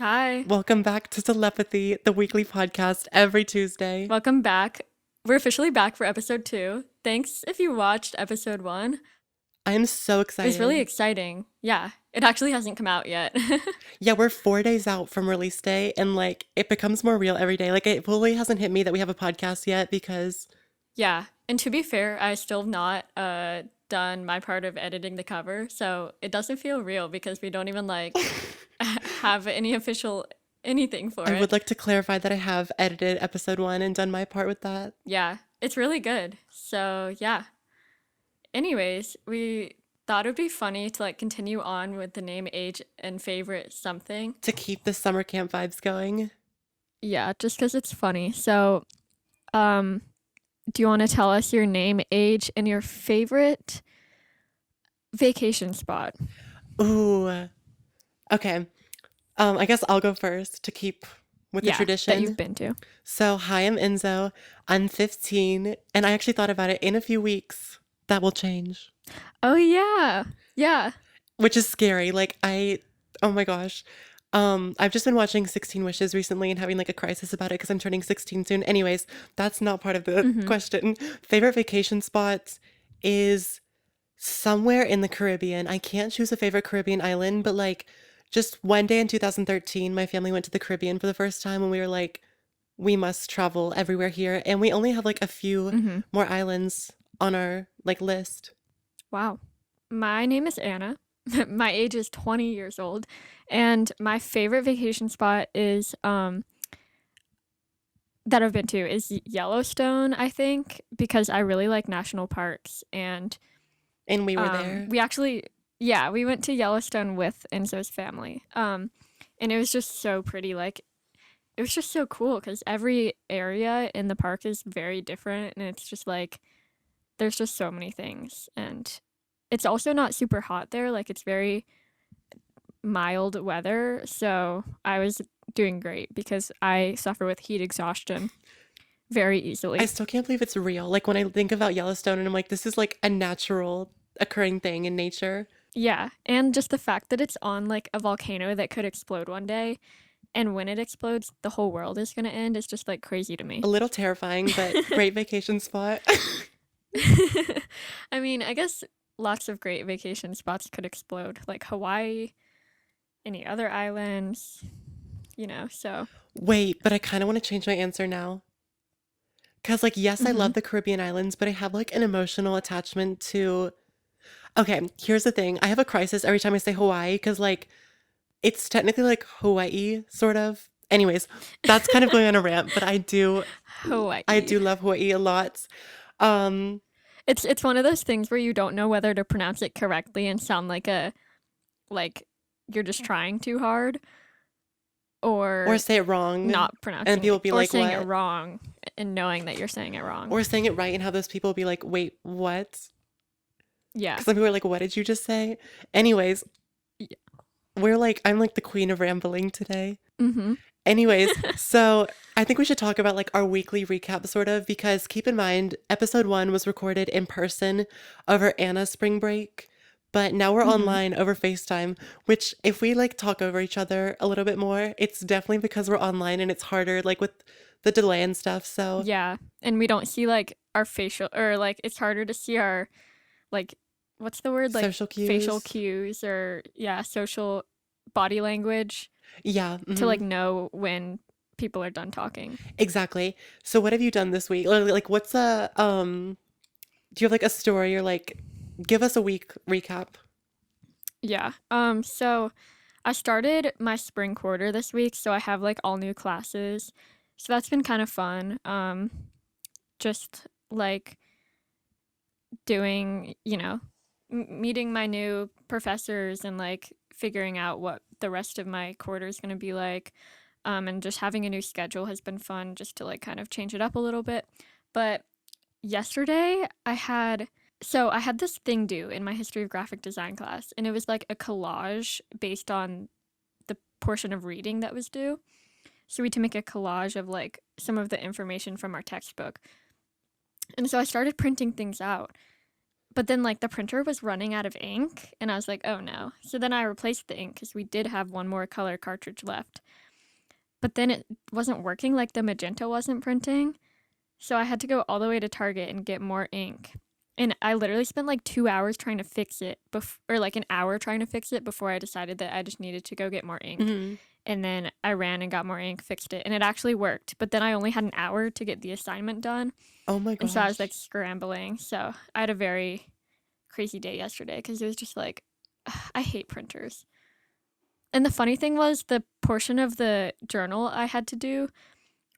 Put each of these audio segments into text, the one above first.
Hi. Welcome back to Telepathy, the weekly podcast every Tuesday. Welcome back. We're officially back for episode 2. Thanks if you watched episode 1. I'm so It was really excited. exciting. Yeah, it actually hasn't come out yet. Yeah, we're 4 days out from release day, and it becomes more real every day. It fully hasn't hit me that we have a podcast yet because, Yeah, and to be fair, I still have not done my part of editing the cover, so it doesn't feel real because we don't even have any official anything for I would it. like to clarify that I have edited episode 1 and done my part with that. Yeah, it's really good. So, yeah. Anyways, we thought it would be funny to continue on with the name, age, and favorite something. To keep the summer camp vibes going. Yeah, just because it's funny. So, do you want to tell us your name, age, and your favorite vacation spot? Ooh. Okay. I guess I'll go first to keep with the Yeah, that you've tradition. been to. So, hi, I'm Enzo. I'm 15, and I actually thought about it in a few weeks. That will change. Oh, yeah. Yeah. Which is scary. Oh my gosh. I've just been watching 16 Wishes recently and having a crisis about it because I'm turning 16 soon. Anyways, that's not part of the question. Favorite vacation spot is somewhere in the Caribbean. I can't choose a favorite Caribbean island, but just one day in 2013, my family went to the Caribbean for the first time and we were like, we must travel everywhere here. And we only have a few more islands on our list. Wow. My name is Anna. My age is 20 years old. And my favorite vacation spot is that I've been to is Yellowstone, I think, because I really like national parks. And we were there. we went to Yellowstone with Enzo's family. And it was just so pretty. It was just so cool because every area in the park is very different. And it's just there's just so many things. And it's also not super hot there. It's very mild weather. So I was doing great because I suffer with heat exhaustion very easily. I still can't believe it's real. When I think about Yellowstone and I'm like, this is a natural occurring thing in nature. Yeah. And just the fact that it's on a volcano that could explode one day. And when it explodes, the whole world is going to end. It's just crazy to me. A little terrifying, but great vacation spot. I mean, I guess lots of great vacation spots could explode, like Hawaii, any other islands, so. Wait, but I kind of want to change my answer now. Because, yes, I love the Caribbean islands, but I have an emotional attachment to. Okay, here's the thing. I have a crisis every time I say Hawaii because, it's technically Hawaii, sort of. Anyways, that's kind of going on a rant, but I do Hawaii. I do love Hawaii a lot. It's one of those things where you don't know whether to pronounce it correctly and sound like you're just trying too hard, or say it wrong, not pronouncing and people be or saying what? it wrong and knowing that you're saying it wrong, or saying it right and have those people be like, wait, what? Yeah. Because some people are like, what did you just say? Anyways, yeah. I'm the queen of rambling today. Mm-hmm. Anyways, so I think we should talk about our weekly recap sort of, because keep in mind, episode 1 was recorded in person over Anna's spring break, but now we're online over FaceTime, which if we talk over each other a little bit more, it's definitely because we're online and it's harder with the delay and stuff. So yeah, and we don't see our facial, or it's harder to see our what's the word, social cues. Facial cues, or social body language. Yeah. To know when people are done talking. Exactly. So what have you done this week? What's do you have a story, or give us a week recap? Yeah. So I started my spring quarter this week, so I have all new classes. So that's been kind of fun. Just doing, meeting my new professors and figuring out what the rest of my quarter is going to be like. And just having a new schedule has been fun, just to kind of change it up a little bit. But yesterday I had this thing due in my history of graphic design class, and it was a collage based on the portion of reading that was due. So we had to make a collage of some of the information from our textbook. And so I started printing things out. but then like the printer was running out of ink and I was like, oh no. So then I replaced the ink because we did have one more color cartridge left. But then it wasn't working, like the magenta wasn't printing. So I had to go all the way to Target and get more ink. And I literally spent like 2 hours trying to fix it, or like an hour trying to fix it before I decided that I just needed to go get more ink. Mm-hmm. And then I ran and got more ink, fixed it, and it actually worked. But then I only had an hour to get the assignment done. Oh my And so I was like gosh. scrambling. So I had a very crazy day yesterday because it was just like, I hate printers. And the funny thing was, the portion of the journal I had to do,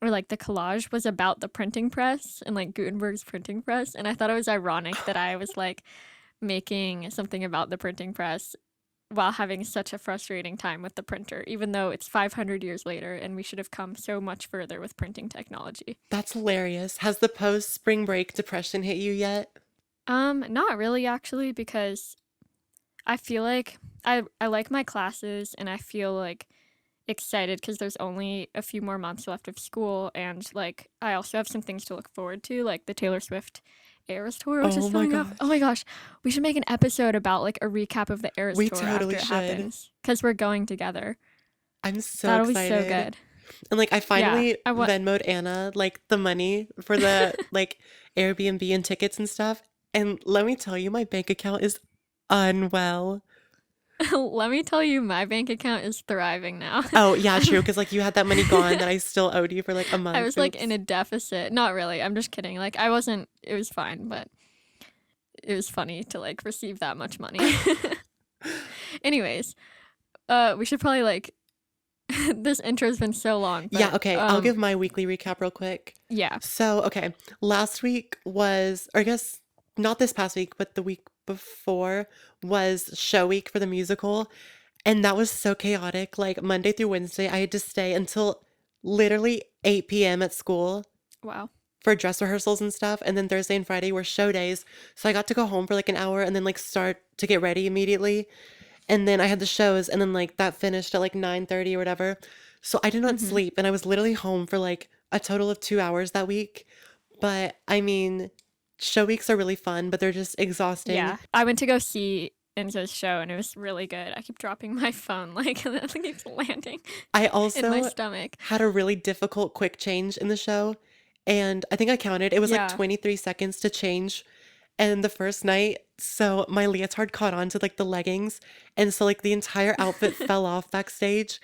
or like the collage, was about the printing press and like Gutenberg's printing press. And I thought it was ironic that I was like making something about the printing press while having such a frustrating time with the printer, even though it's 500 years later and we should have come so much further with printing technology. That's hilarious. Has the post spring break depression hit you yet? Not really actually, because I feel like I like my classes and I feel like excited because there's only a few more months left of school, and like I also have some things to look forward to, like the Taylor Swift Eras tour, which is Oh my coming up. Oh my gosh. gosh, we should make an episode about like a recap of the Eras We tour after totally it should. happens because we're going together. I'm so That'll be so excited. good. And like I Yeah, finally I want. Venmoed Anna like the money for the like Airbnb and tickets and stuff. And let me tell you, my bank account is unwell. Let me tell you, my bank account is thriving now. Oh, yeah, I'm, true. Because like you had that money gone that I still owed you for like a I month. was like in Oops. a deficit. Not really. I'm just kidding. Like I wasn't. It was fine, but it was funny to like receive that much money. Anyways, we should probably like this intro's been so long, Yeah, but okay. I'll give my weekly recap real quick. yeah. So, okay, last week was, or I guess not this past week, but the week before was show week for the musical. And that was so chaotic. Like Monday through Wednesday, I had to stay until literally 8 p.m. at school Wow. for dress rehearsals and stuff. And then Thursday and Friday were show days. So I got to go home for like an hour and then like start to get ready immediately. And then I had the shows and then like that finished at like 9:30 or whatever. So I did not Mhm. sleep and I was literally home for like a total of 2 hours that week. But I mean, show weeks are really fun, but they're just exhausting. Yeah. I went to go see Enzo's show and it was really good. I keep dropping my phone like and it keeps landing I in my also stomach. had a really difficult quick change in the show. And I think I counted, it was like Yeah. 23 seconds to change. And the first night, so my leotard caught on to like the leggings. And so like the entire outfit fell off backstage.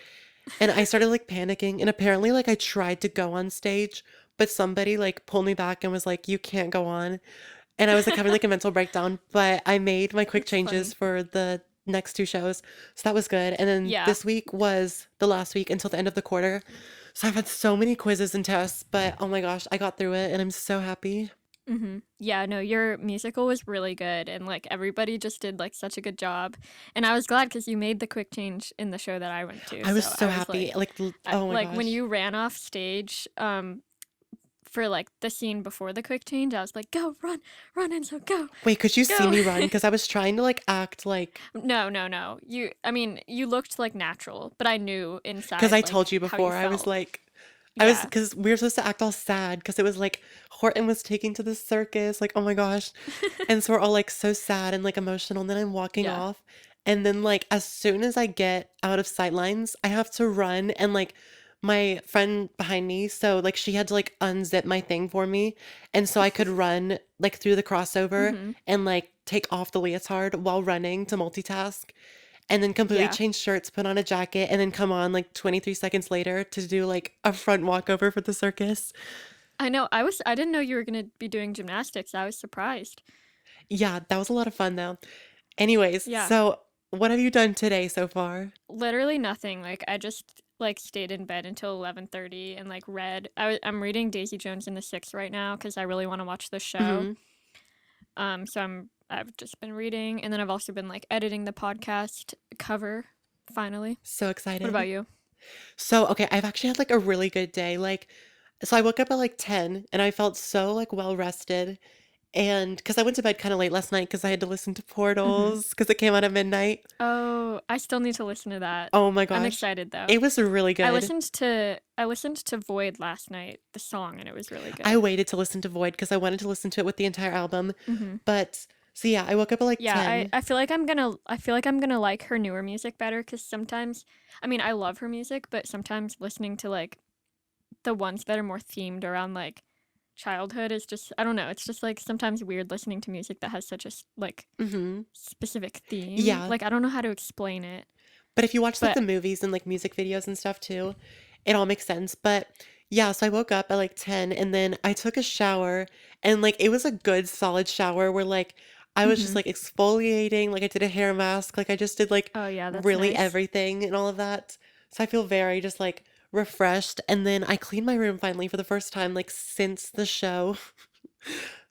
And I started like panicking. And apparently, like I tried to go on stage, but somebody like pulled me back and was like, you can't go on. And I was like having like a mental breakdown, but I made my quick That's changes funny. for the next two shows. So that was good. And then Yeah. this week was the last week until the end of the quarter. So I've had so many quizzes and tests, but oh my gosh, I got through it and I'm so happy. Yeah, no, your musical was really good and like everybody just did like such a good job. And I was glad cuz you made the quick change in the show that I went to. I was So so I was happy. like Like, oh my like when gosh. you ran off stage for like the scene before the quick change, I was like, "Go, run, run Enzo, go. Wait, could you see Go." me run? Because I was trying to like act like, No, no, no. I mean, you looked like natural, but I knew because inside I like told you how you before, I was felt. like, Yeah. because we were supposed to act all sad because it was like Horton was taking to the circus, like, oh my gosh. And so we're all like so sad and like emotional. And then I'm walking Yeah. off. And then, like, as soon as I get out of sight lines, I have to run. And like, my friend behind me, so like, she had to like unzip my thing for me. And so I could run like through the crossover Mhm. and like take off the leotard while running to multitask. And then completely Yeah. change shirts, put on a jacket, and then come on like 23 seconds later to do like a front walkover for the circus. I know. I didn't know you were going to be doing gymnastics. I was surprised. Yeah, that was a lot of fun though. Anyways, Yeah. so what have you done today so far? Literally nothing. Like I just like stayed in bed until 11:30 and like read. I'm reading Daisy Jones and the Six right now cuz I really want to watch the show. Hmm. So I've just been reading and then I've also been like editing the podcast cover finally. So What excited. about you? So, okay, I've actually had like a really good day. Like, so I woke up at like 10 and I felt so like well rested. And because I went to bed kind of late last night because I had to listen to Mhm. Portals because it came out at midnight. Oh, I still need to listen to that. Oh my I'm gosh. excited though. It was really good. I listened to Void last night, the song, and it was really I good. waited to listen to Void because I wanted to listen to it with the entire album. Mhm. But So yeah, I woke up at like Yeah, 10. I feel like I'm gonna like her newer music better because sometimes, I mean, I love her music, but sometimes listening to like the ones that are more themed around like childhood is just, I don't know, it's just like sometimes weird listening to music that has such a like Mm-hmm. specific theme. Yeah. Like I don't know how to explain it, But if you watch like but the movies and like music videos and stuff too, it all makes sense. But yeah, so I woke up at like 10 and then I took a shower and like it was a good solid shower where like I was just mhm. like exfoliating, like I did a hair mask, like I just did like Oh yeah, that's really nice. everything and all of that. So I feel very just like refreshed. And then I cleaned my room finally for the first time like since the show.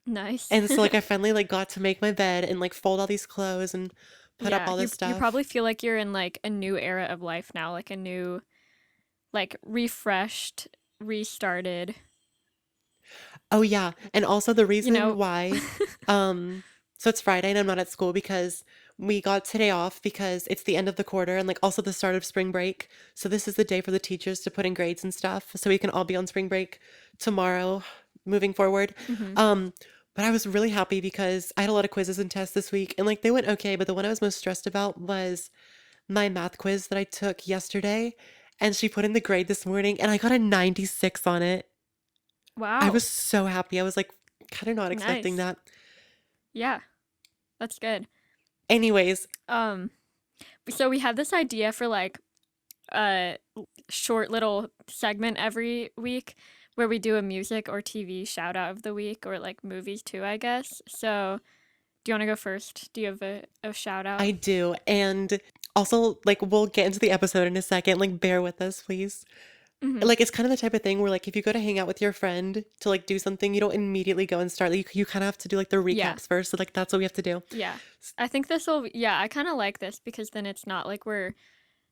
Nice. And so like I finally like got to make my bed and like fold all these clothes and put up Yeah, all this you probably stuff. feel like you're in like a new era of life now, like a new, like refreshed, restarted, Oh yeah, and also the you reason know. why, so it's Friday and I'm not at school because we got today off because it's the end of the quarter and like also the start of spring break. So this is the day for the teachers to put in grades and stuff, so we can all be on spring break tomorrow, moving forward. Mhm. Um, but I was really happy because I had a lot of quizzes and tests this week and like they went okay, but the one I was most stressed about was my math quiz that I took yesterday, and she put in the grade this morning and I got a 96 on it. I Wow. was so happy. I was like kind of not expecting Nice. that. Yeah, that's good. Anyways, Um, so we had this idea for like a short little segment every week where we do a music or TV shout out of the week or like movies too, I guess. So, do you want to go first? Do you have a shout out? I do. And also, like, we'll get into the episode in a second. Like, bear with us, please. Mhm. Like, it's kind of the type of thing where, like, if you go to hang out with your friend to, like, do something, you don't immediately go and start. Like, you kind of have to do, like, the Yeah. recaps first. So, like, that's what we have to do. Yeah. I think this will, yeah, I kind of like this because then it's not like we're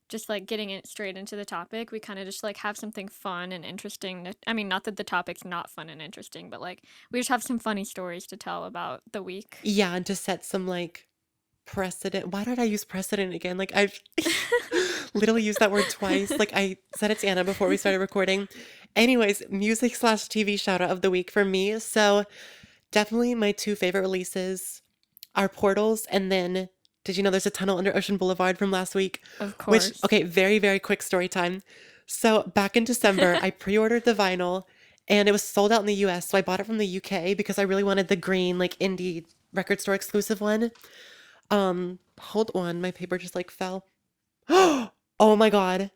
just like getting it straight into the topic. We kind of just like have something fun and interesting. I mean, not that the topic's not fun and interesting, but like we just have some funny stories to tell about the week. Yeah. And to set some, like, precedent. Why did I use precedent again? Like, I've literally used that word twice. Like, I said it to Anna before we started recording. Anyways, music slash TV shout out of the week for me. So, definitely my two favorite releases are Portals and then did you know there's a tunnel under Ocean Boulevard from last week? Of Which, course. okay, very, very quick story time. So back in December, I pre-ordered the vinyl and it was sold out in the US. So I bought it from the UK because I really wanted the green, like indie record store exclusive one. Hold on, my paper just like fell. Oh my God.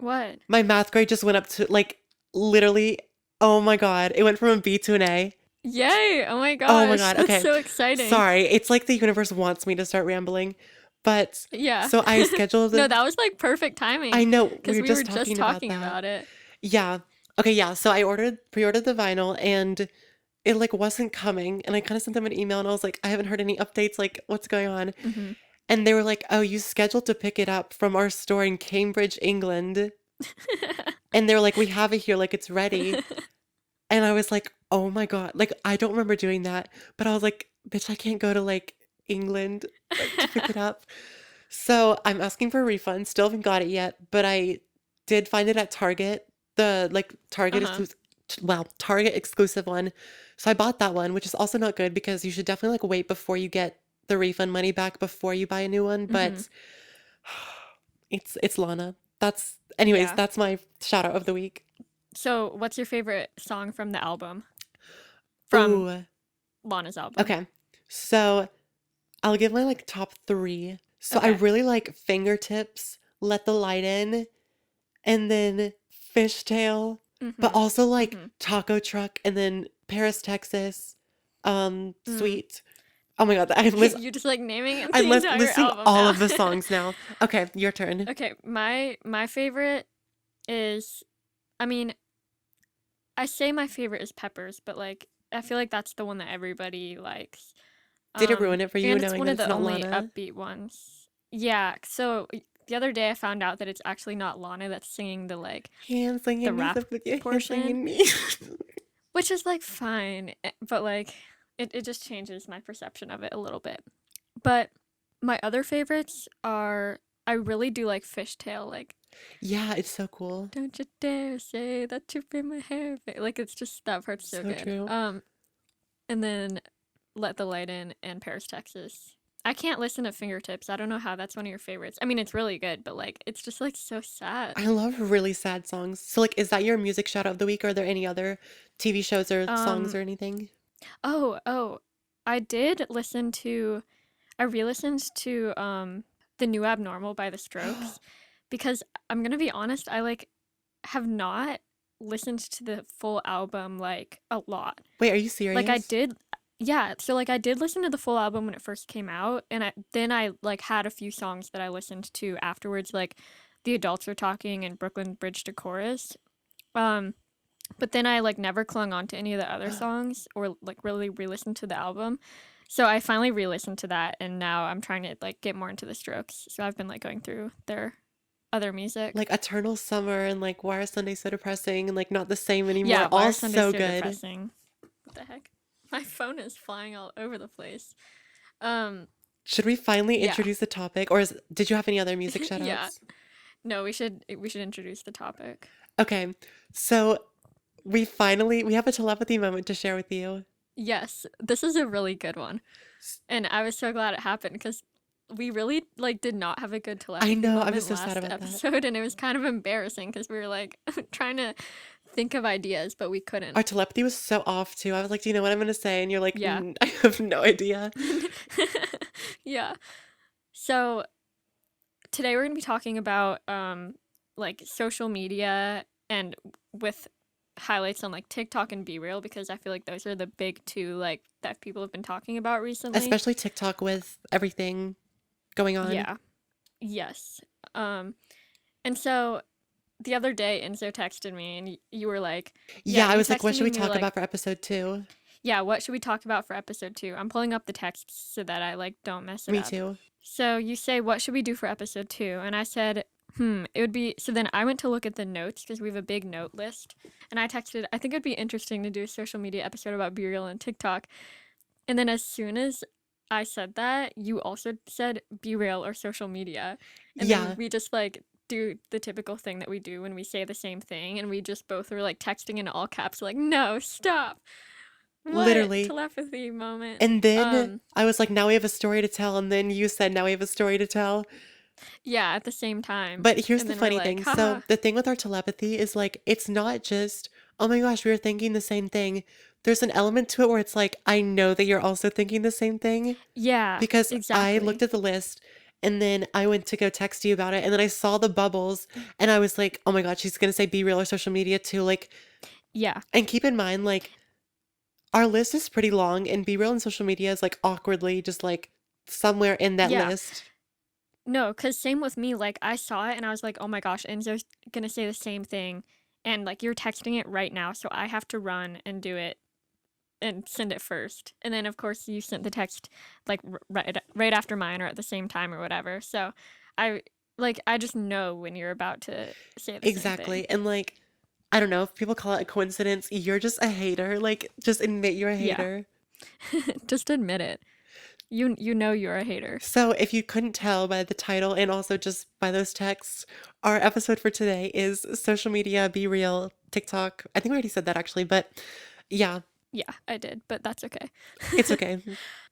What? My math grade just went up to like literally, oh my God. It went from a B to an A. Yay! Oh my Oh my gosh, God. that's Okay. so exciting. Sorry. It's like the universe wants me to start rambling. But Yeah. so I scheduled No, the, that was like perfect timing I know we because were we were just just talking about talking that. about it. Yeah. Okay. Yeah. So I pre-ordered the vinyl and it like wasn't coming. And I kind of sent them an email and I was like, I haven't heard any updates. Like, what's going on? Hmm. And they were like, oh, you scheduled to pick it up from our store in Cambridge, England. And they were like, we have it here. Like, it's ready. And I was like, "Oh my God." Like, I don't remember doing that, but I was like, "Bitch, I can't go to, like, England, like, to pick it up." So, I'm asking for a refund, still haven't got it yet, but I did find it at Target, the, like, Uh-huh. Target exclusive one. So, I bought that one, which is also not good because you should definitely, like, wait before you get the refund money back before you buy a new one, Hmm. but it's Lana. Anyways, Yeah. that's my shout out of the week. So, what's your favorite song from the album? From Ooh, Lana's album? okay. So I'll give my like top three. So I Okay. really like Fingertips, Let the Light In, and then Fishtail, but Mhm. also like Mhm. Taco Truck and then Paris, Texas, Mm. Sweet. Oh my God, You just like naming the entire listing album all now. of the songs now. Okay, your turn. Okay, my favorite is, I mean, I say my favorite is Peppers, but like I feel like that's the one that everybody likes. Did it ruin it for you And it's knowing one that of it's the not only Lana? upbeat ones. Yeah, so the other day I found out that it's actually not Lana that's singing Hands the singing me, rap with your hands portion, singing me. which is like fine, but like it just changes my perception of it a little bit. But my other favorites are, I really do like Fishtail, like Yeah, it's so cool. don't you dare say that you bring my hair back. Like it's just, that part's so So good. true. And then Let the Light In and Paris, Texas. I can't listen to Fingertips. I don't know how that's one of your favorites. I mean, it's really good, but like it's just like so sad. I love really sad songs. So like is that your music shout out of the week, or are there any other TV shows or songs Um or anything? oh, I did listen to I re-listened to The New Abnormal by The Strokes because I'm gonna be honest, I like have not listened to the full album like a lot. Wait, are you Like I serious? did, yeah, so like I did listen to the full album when it first came out, and then I like had a few songs that I listened to afterwards, like The Adults Are Talking and Brooklyn Bridge to Chorus. Um, but then I like never clung on to any of the other songs or like really re-listened to the album. So I finally re-listened to that, and now I'm trying to like get more into the Strokes. So I've been like going through their other music. Like Eternal Summer and like Why Are Sundays So Depressing and like Not the Same Yeah, Anymore. why All are Sundays so so good. depressing? What the heck? My phone is flying all over the place. Um, Should we finally yeah. introduce the topic, or did you have any other music shout Yeah. outs? No, we should introduce the topic. Okay, so we have a telepathy moment to share with you. Yes, this is a really good one. And I was so glad it happened because we really like did not have a good I telepathy know, I was moment so sad last about that. episode, and it was kind of embarrassing because we were like trying to think of ideas, but we couldn't. Our telepathy was so off too. I was like, do you know what I'm gonna say? And you're like, Yeah. I have no idea. Yeah. So today we're going to be talking about like social media and with highlights on like TikTok and BeReal because I feel like those are the big two like that people have been talking about recently. Especially TikTok with everything going on. Yeah. Yes. Um and so the other day Enzo texted me and you were like, yeah, Yeah, I you was like, what texted should me we and you were talk like, about for episode 2? yeah, what should we talk about for episode 2? I'm pulling up the text so that I like don't mess it Me up. too. So you say, what should we do for episode 2? And I said, it would be. So then I went to look at the notes because we have a big note list. And I texted, I think it'd be interesting to do a social media episode about BeReal and TikTok. And then as soon as I said that, you also said BeReal or social media. And then Yeah, we just like do the typical thing that we do when we say the same thing. And we just both were like texting in all caps, like, no, stop. What literally. telepathy moment. And then I was like, now we have a story to tell. And then you said, now we have a story to tell. Yeah, at the same time. But here's And the then we're funny like, thing. So haha. the thing with our telepathy is like, it's not just, oh my gosh, we were thinking the same thing. There's an element to it where it's like, I know that you're also thinking the same thing Yeah, because I exactly. looked at the list and then I went to go text you about it. And then I saw the bubbles and I was like, oh my God, she's going to say be real or social media too. Like, Yeah. and keep in mind, like, our list is pretty long and be real and social media is like awkwardly just like somewhere in that Yeah. list. No, because same with me. Like, I saw it and I was like, oh my gosh, Enzo's gonna say the same thing. And like, you're texting it right now. So I have to run and do it and send it first. And then, of course, you sent the text like right after mine or at the same time or whatever. So I I just know when you're about to say the same thing. Exactly. And like, I don't know if people call it a coincidence. You're just a hater. Like, just admit you're a Yeah. hater. Just admit it. You know you're a hater. So, if you couldn't tell by the title and also just by those texts, our episode for today is social media, be real, TikTok. I think we already said that actually, but yeah, Yeah, I did, but that's okay. it's okay.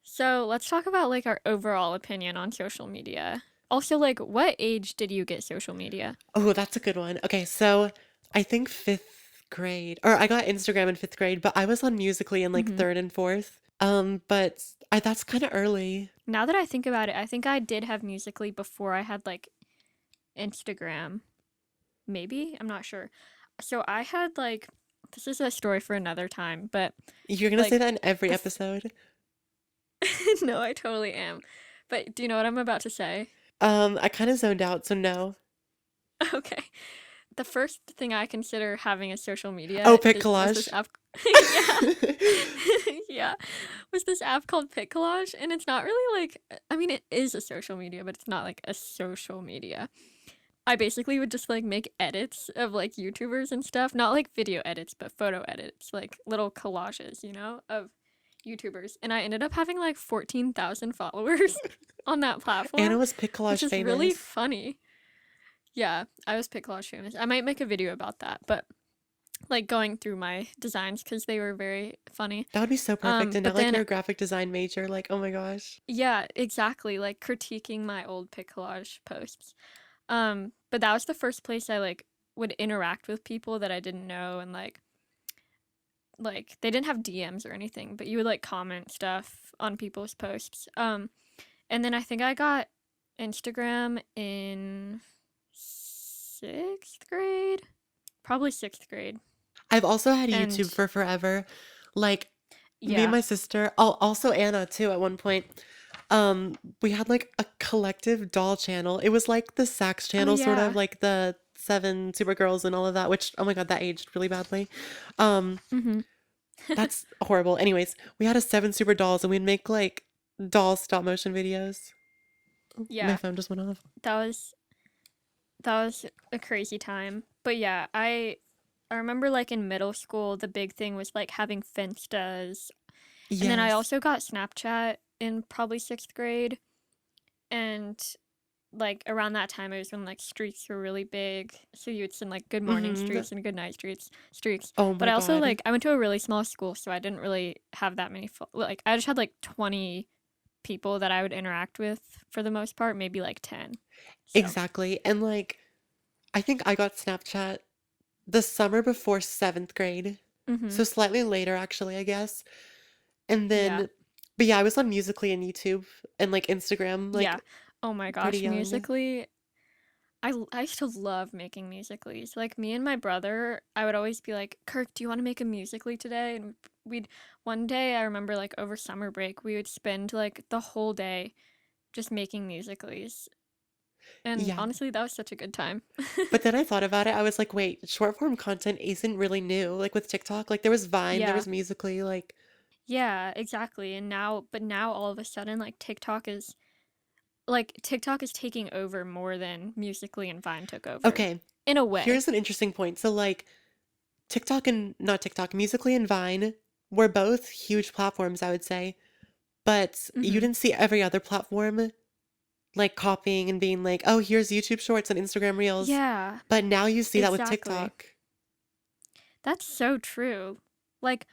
So let's talk about like our overall opinion on social media. Also, like, what age did you get social media? Oh, that's a good one. Okay, so I think fifth grade, or I got Instagram in fifth grade, but I was on Musically in like Hmm. third and fourth. But that's kind of early. Now that I think about it, I think I did have Musically before I had like Instagram. Maybe? I'm not sure. So I had like, this is a story for another time, but You're gonna say like, that in every the episode. no, I totally am. But do you know what I'm about to say? I kind of zoned out, so no. Okay. The first thing I consider having a social Oh, media pic is was this collage. app. Yeah. Yeah. Was this app called Pit Collage, and it's not really like I mean it is a social media, but it's not like a social media. I basically would just like make edits of like YouTubers and stuff, not like video edits, but photo edits, like little collages, of YouTubers. And I ended up having like 14,000 followers on that Anna platform, was pic which collage is really famous. funny. Yeah, I was Pit Collage famous. I might make a video about that, but like going through my designs because they were very funny. That would be so perfect. And now But like then you're a graphic design major, like, oh my gosh. yeah, exactly, like critiquing my old pic collage posts. But that was the first place I like would interact with people that I didn't know, and like they didn't have DMs or anything, but you would like comment stuff on people's posts. And then I think I got Instagram in 6th grade, probably 6th grade. I've also had And YouTube for forever. Like me and yeah. my sister, also Anna too at one point. We had like a collective doll channel. It was like the Sax Oh channel, sort of yeah. like the Seven Supergirls and all of that, which oh my God, that aged really badly. Um, Mhm. that's horrible. Anyways, we had a seven super dolls and we'd make like doll stop motion videos. Oh, my Yeah. phone just went off. That was that was a crazy time. But yeah, I remember like in middle school the big thing was like having Finstas. And then I Yes. also got Snapchat in probably 6th grade, and like around that time it was when like streaks were really big, so you would send like good morning Mm-hmm. streaks and good night streaks. Oh But my I also God. like I went to a really small school, so I didn't really have that many like I just had like 20 people that I would interact with for the most part, maybe like 10. So Exactly. And like, I think I got Snapchat the summer before seventh grade. mhm. So slightly later, actually, I guess. And Yeah. then, but yeah, I was on Musically and YouTube and like Instagram, Yeah. like Oh my pretty gosh, young. musically, I used to love making musicallys. Like me and my brother, I would always be like, "Kirk, do you want to make a musically today?" And we'd one day I remember like over summer break, we would spend like the whole day just making musicallys. And Yeah. honestly, that was such a good time. But then I thought about it. I was like, wait, short form content isn't really new. Like with TikTok, like there was Vine, there Yeah. was Musically, like, Yeah, exactly. And now all of a sudden TikTok is taking over more than Musically and Vine took over okay, in a way. here's an interesting point. So like TikTok and not TikTok, Musically and Vine were both huge platforms, I would say. But you Mhm. didn't see every other platform like copying and being like, oh, here's YouTube Shorts and Instagram Reels. Yeah, But now you see that with exactly. TikTok. That's so true. Like,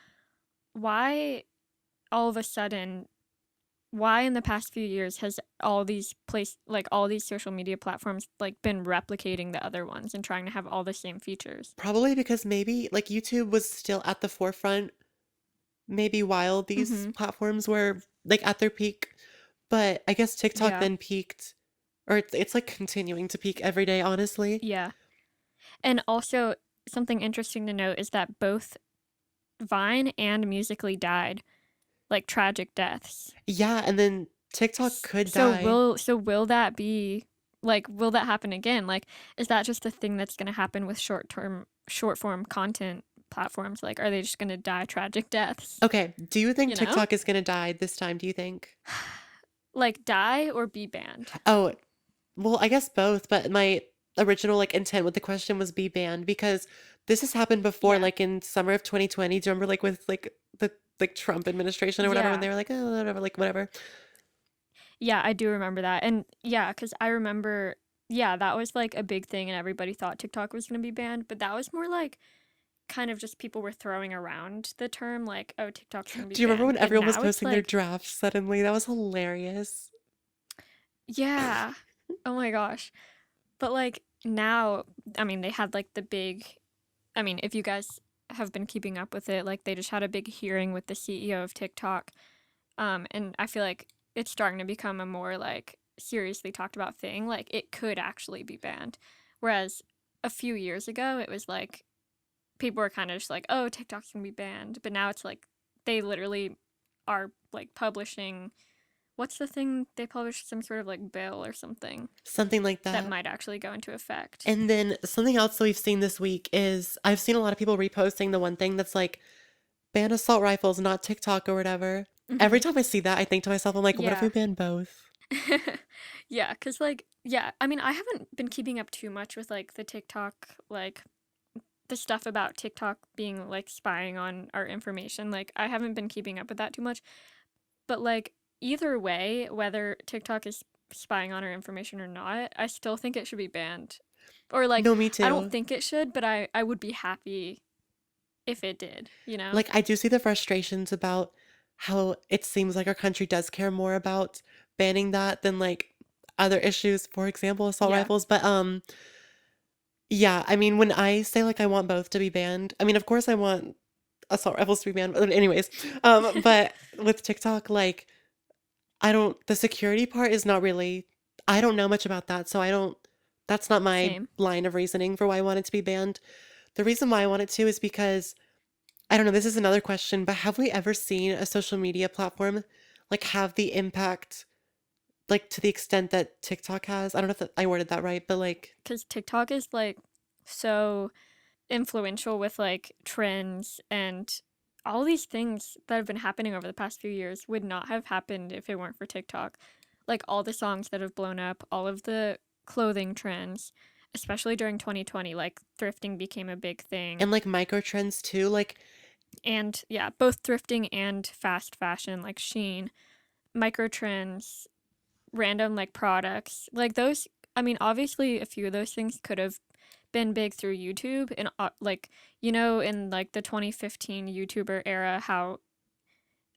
why all of a sudden, why in the past few years has all these social media platforms like been replicating the other ones and trying to have all the same features? Probably because maybe like YouTube was still at the forefront, maybe while these Mm-hmm. platforms were like at their peak. But I guess TikTok Yeah, then peaked, or it's like continuing to peak every day, honestly. yeah. And also, something interesting to note is that both Vine and Musically died, like tragic deaths. Yeah, and then TikTok could So die. will that be like will that happen again? Like is that just a thing that's going to happen with short form content platforms? Like are they just going to die tragic deaths, Okay, do you think you know? TikTok is gonna die this time, do you think? Like die or be banned? Oh, well, I guess both, but my original like intent with the question was be banned because this has happened before, Yeah. like in summer of 2020. Do you remember like with like the like Trump administration or whatever when Yeah. they were like, oh, whatever, like whatever. Yeah, I do remember that. And yeah, cuz I remember yeah, that was like a big thing and everybody thought TikTok was going to be banned, but that was more like kind of just people were throwing around the term like, "Oh, TikTok's going to be Do you remember banned." when But everyone was now it's posting their like, drafts suddenly? That was hilarious. yeah. Oh my gosh. But like now, I mean, they had like the big, I mean, if you guys have been keeping up with it, like they just had a big hearing with the CEO of TikTok. And I feel like it's starting to become a more like seriously talked about thing. Like it could actually be banned. Whereas a few years ago, it was like people were kind of just like, oh, TikTok's gonna be banned. But now it's like they literally are like publishing, what's the thing they publish? Some sort of like bill or something Something like that that. might actually go into effect. And then something else that we've seen this week is I've seen a lot of people reposting the one thing that's like ban assault rifles, not TikTok or whatever. Every Hmm. time I see that, I think to myself, I'm like, what if we Yeah. ban both? Yeah, cuz like yeah, I mean, I haven't been keeping up too much with like the TikTok like the stuff about TikTok being like spying on our information. Like I haven't been keeping up with that too much. But like either way, whether TikTok is spying on our information or not, I still think it should be banned. Or like No, me I don't too. think it should, but I would be happy if it did, you know? Like, I do see the frustrations about how it seems like our country does care more about banning that than, like, other issues, for example, assault Yeah, rifles, but, yeah, I mean, when I say, like, I want both to be banned, I mean, of course I want assault rifles to be banned, but anyways, but with TikTok, like, I don't the security part is not really I don't know much about that, so I don't that's not my same. line of reasoning for why I want it to be banned. The reason why I want it to is because I don't know, this is another question, but have we ever seen a social media platform, like, have the impact, like, to the extent that TikTok has? I don't know if I worded that right, but, like, Because TikTok is like so influential with like trends and all these things that have been happening over the past few years would not have happened if it weren't for TikTok. Like all the songs that have blown up, all of the clothing trends, especially during 2020, like thrifting became a big thing. and, like, micro trends too, like, And yeah, both thrifting and fast fashion, like Shein, micro trends, random like products, like those. I mean, obviously, a few of those things could have been big through YouTube and like in like the 2015 YouTuber era, how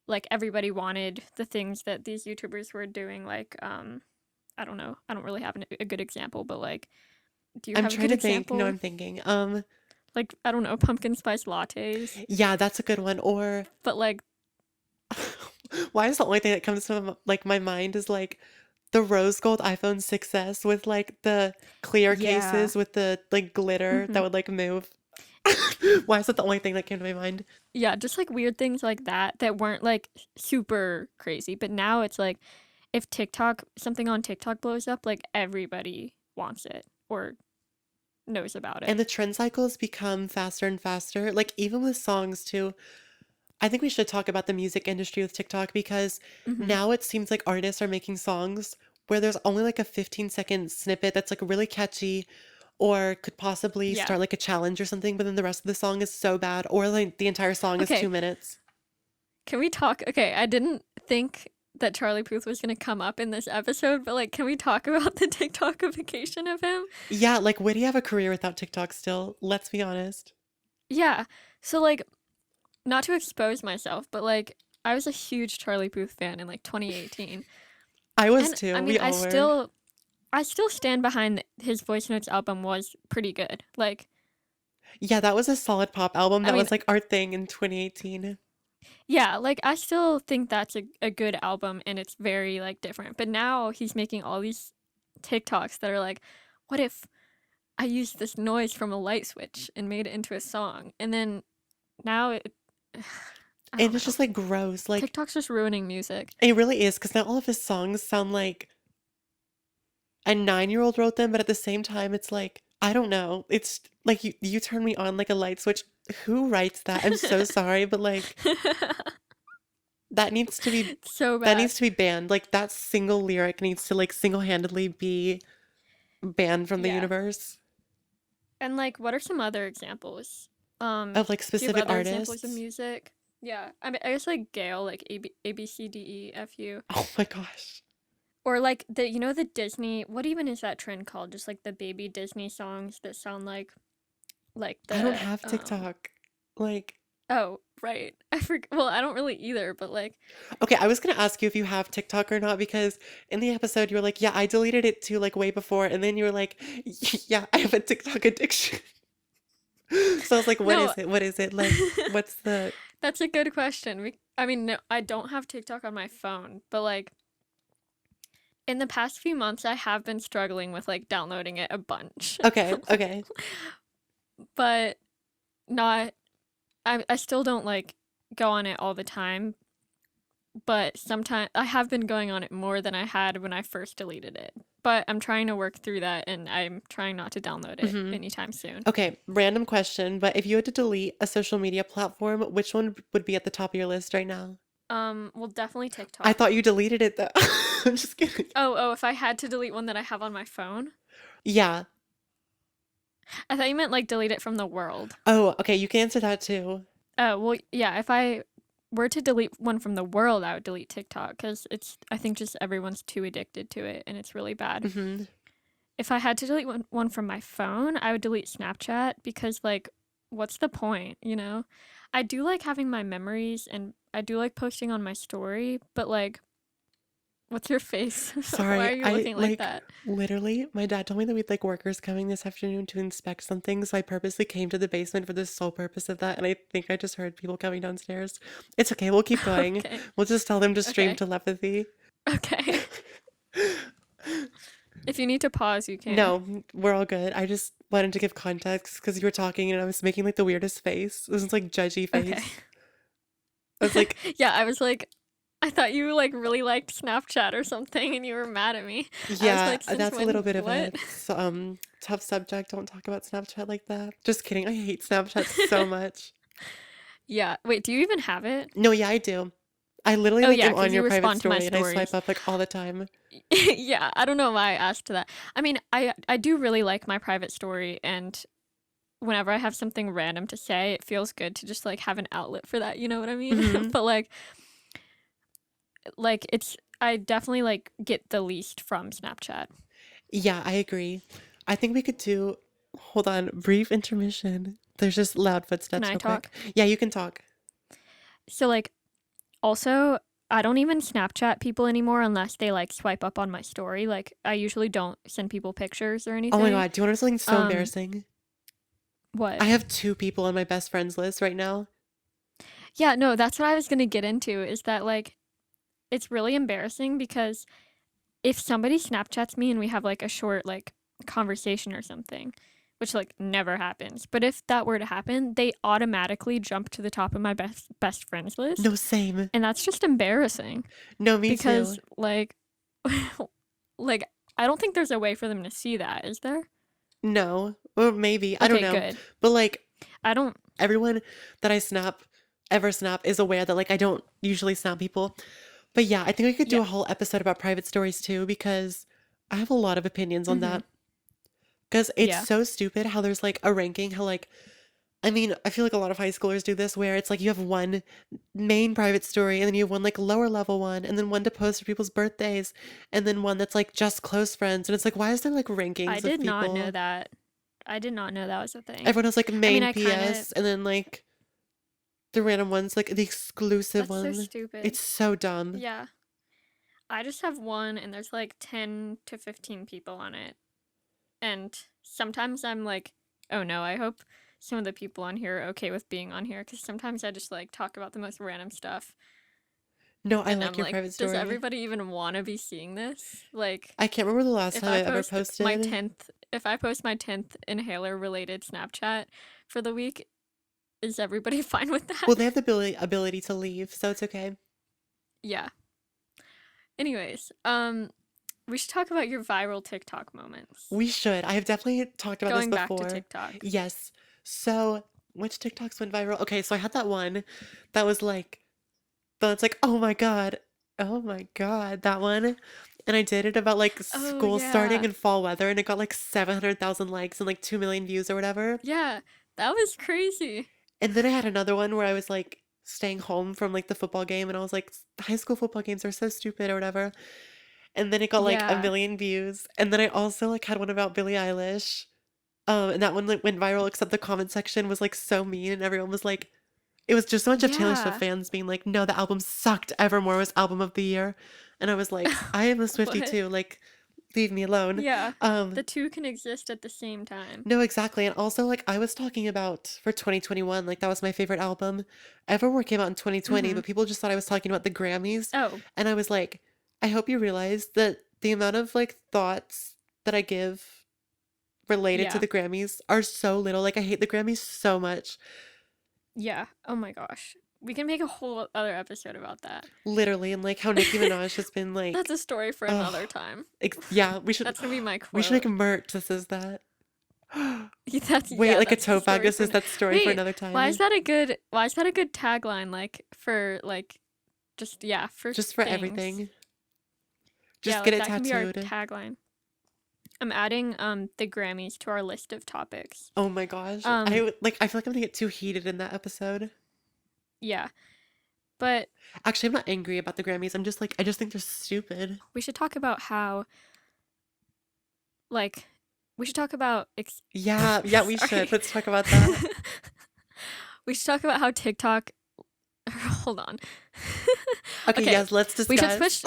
like everybody wanted the things that these YouTubers were doing. Like I don't know, I don't really have a good example, but like, do you I'm have a trying good to think. No, example? I'm thinking. Like I don't know, pumpkin spice lattes, Yeah, that's a good one. Or but like why is the only thing that comes to like my mind is like the rose gold iPhone 6S with like the clear yeah. cases with the like glitter that Hmm. would like move. Why is that the only thing that came to my mind? Yeah, just like weird things like that that weren't like super crazy, but now it's like if TikTok something on TikTok blows up, like everybody wants it or knows about And it. the trend cycles become faster and faster. Like even with songs too. I think we should talk about the music industry with TikTok because Hmm. now it seems like artists are making songs where there's only like a 15-second snippet that's like really catchy or could possibly Yeah. start like a challenge or something, but then the rest of the song is so bad, or like the entire song is Okay. 2 minutes. Can we talk? Okay, I didn't think that Charlie Puth was gonna come up in this episode, but like, can we talk about the TikTokification of him? Yeah, like would he have a career without TikTok still? Let's be honest. Yeah. So like, not to expose myself, but like, I was a huge Charlie Puth fan in like 2018, I was and I too. mean, We all were. I still stand behind his Voice Notes album was pretty good. Like, Yeah, that was a solid pop album. I That mean, was like our thing in 2018. yeah, like I still think that's a good album and it's very like different. But now he's making all these TikToks that are like, what if I used this noise from a light switch and made it into a song? And then now I And don't it's know. just like gross. Like TikTok's just ruining music. it really is because now all of his songs sound like a 9-year-old wrote them, but at the same time, it's like, I don't know. It's like you turn me on like a light switch. Who writes that? I'm so sorry, but like that needs to be So that bad. needs to be banned. Like that single lyric needs to like single-handedly be banned from the Yeah. universe And like, what are some other examples? of like Do you have specific other examples of artists. music? Yeah, I mean, I guess like Gail, like A B C D E F U, Oh my gosh. or like the Disney. What even is that trend called? Just like the baby Disney songs that sound like I don't the have TikTok. Like, oh right, I forget. Well, I don't really either, but like okay, I was gonna ask you if you have TikTok or not because in the episode you were like, yeah, I deleted it too, like way before, and then you were like, yeah, I have a TikTok addiction. So I was like, what no. is it? What is it? Like, what's the That's a good question. I mean, no, I don't have TikTok on my phone, but like in the past few months, I have been struggling with like downloading it a bunch, Okay, okay. but not. I still don't like go on it all the time, but sometimes I have been going on it more than I had when I first deleted it. But I'm trying to work through that and I'm trying not to download it Hmm. anytime soon. Okay, random question, but if you had to delete a social media platform, which one would be at the top of your list right now? Well, definitely I TikTok. thought you deleted it though. I'm just kidding. Oh, if I had to delete one that I have on my phone, Yeah. I thought you meant like delete it from the world. Oh, okay, you can answer that too. Oh, well, yeah, if I were to delete one from the world, I would delete TikTok because I think just everyone's too addicted to it and it's really bad. Hmm. If I had to delete one from my phone, I would delete Snapchat because, like, what's the point, you know? I do like having my memories and I do like posting on my story, but like, what's your face? Why Sorry, are you I looking like like that? literally, my dad told me that we'd like workers coming this afternoon to inspect something, so I purposely came to the basement for the sole purpose of that, and I think I just heard people coming downstairs. It's okay, we'll keep going. Okay. We'll just tell them to stream Okay. telepathy. Okay. If you need to pause, you can. No, we're all good. I just wanted to give context because you were talking and I was making like the weirdest face. This is like judgy Okay. face. I was like, Yeah, I was like, I thought you like really liked Snapchat or something and you were mad at me. I was yeah, like, since that's a little when? bit of a What? tough subject. Don't talk about Snapchat like that. Just kidding. I hate Snapchat so much. Yeah. Wait, do you even have it? No, yeah, I do. I literally Oh like yeah, am on because you your private respond to my story and I swipe stories. up like all the time. Yeah, I don't know why I asked that. I mean, I do really like my private story, and whenever I have something random to say, it feels good to just like have an outlet for that, you know what I mean? Hmm. But like it's I definitely like get the least from Snapchat. Yeah, I agree. I think we could do, hold on, brief intermission. There's just loud Can footsteps I real quick. talk? Yeah, you can talk. So like also I don't even Snapchat people anymore unless they like swipe up on my story. Like I usually don't send people pictures or Oh my anything. God, do you want to know something so Um embarrassing? what? I have two people on my best friends list right now. Yeah, no, that's what I was going to get into is that like it's really embarrassing because if somebody Snapchats me and we have like a short like conversation or something, which like never happens, but if that were to happen, they automatically jump to the top of my best friends list, No, same. and that's just embarrassing No, me too. because like like I don't think there's a way for them to see that, is there? No, or maybe, I don't Okay, know. good. But like I don't. everyone that I ever snap, is aware that like I don't usually snap people. But yeah, I think we could do Yeah. a whole episode about private stories too, because I have a lot of opinions on Mhm. that. Because it's Yeah. so stupid how there's like a ranking, how like, I mean, I feel like a lot of high schoolers do this where it's like you have one main private story and then you have one like lower level one and then one to post for people's birthdays and then one that's like just close friends. And it's like, why is there like I rankings of did not know people? that. I did not know that was a thing. Everyone has like I mean, main I kind of. PS and then like the random ones, like the exclusive That's so one. stupid. It's so dumb. Yeah. I just have one and there's like 10 to 15 people on it. And sometimes I'm like, oh no, I hope some of the people on here are okay with being on here because sometimes I just like talk about the most random stuff. No, I And like I'm your like, private does story. everybody even want to be seeing this? Like, I can't remember the last if time I I ever post my posted. 10th, if I post my 10th inhaler related Snapchat for the week, is everybody fine with that? Well, they have the ability to leave, so it's okay. Yeah. Anyways, we should talk about your viral TikTok moments. We should. I have definitely talked about this Going back to before. TikTok. Yes. So, which TikToks went viral? Okay, so I had that one that was like, that's like, oh my God. Oh my God, that one. And I did it about like Oh, school starting yeah. and fall weather, and it got like 700,000 likes and like 2 million views or whatever. Yeah, that was crazy. And then I had another one where I was like staying home from like the football game, and I was like, high school football games are so stupid or whatever. And then it got like a Yeah. million views. And then I also like had one about Billie Eilish. And that one like went viral, except the comment section was like so mean, and everyone was like, it was just a bunch of Taylor Swift Yeah. fans being like, no, the album sucked. Evermore was album of the year. And I was like, I am a Swiftie What? too. Like, leave me alone. Yeah. Um, The two can exist at the same time. no, exactly. And also, like, I was talking about for 2021, like, that was my favorite album. Evermore came out in 2020, Mm-hmm. but people just thought I was talking about the Grammys. Oh, And I was like, I hope you realize that the amount of like thoughts that I give related to yeah. the Grammys are so little. Like, I hate the Grammys so much. Yeah. Oh my gosh. We can make a whole other episode about that. Literally. And like how Nicki Minaj has been That's like, a story for another oh, time. yeah, That's gonna be my we should make quote. a merch that says that. That's Wait, yeah, like a that's the tote bag story that for says that story for Wait, another why is time. that a good tagline like for like just yeah, for Just for things. everything. Yeah, Just get like it that can be our tattooed. tagline. I'm adding the Grammys to our list of topics. Oh my gosh. Um I feel like I'm gonna get too heated in that episode. yeah, but Actually, I'm not angry about the Grammys. I'm just like, I just think they're stupid. we should talk about how like we should talk about Yeah, yeah, we should. sorry. Let's talk about that. We should talk about how TikTok. Hold on. Okay, Okay, yes, let's we should discuss. switch.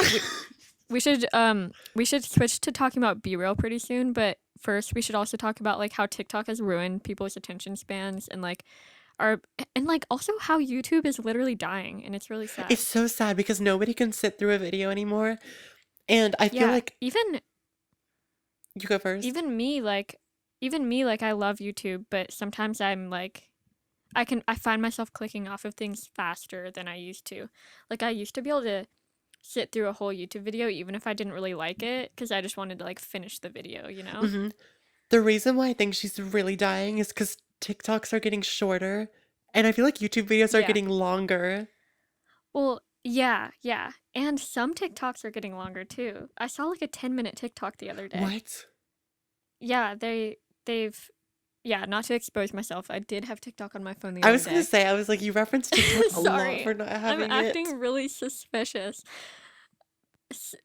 We should switch to talking about BeReal pretty soon. But first, we should also talk about like how TikTok has ruined people's attention spans and like our and like also how YouTube is literally dying, and it's really It's sad. so sad because nobody can sit through a video anymore. And I feel Yeah, like you go first. even me like even me like I love YouTube, but sometimes I'm like I find myself clicking off of things faster than I used to. Like I used to be able to sit through a whole YouTube video even if I didn't really like it because I just wanted to like finish the video, you know? hmm The reason why I think she's really dying is because TikToks are getting shorter, and I feel like YouTube videos are Yeah. getting longer. Well, yeah, yeah. And some TikToks are getting longer too. I saw like a 10-minute TikTok the other day. What? Yeah, they've yeah, not to expose myself. I did have TikTok on my phone the I other was gonna day. say, I was like, you referenced TikTok a lot Sorry. for not I'm having it. acting really suspicious.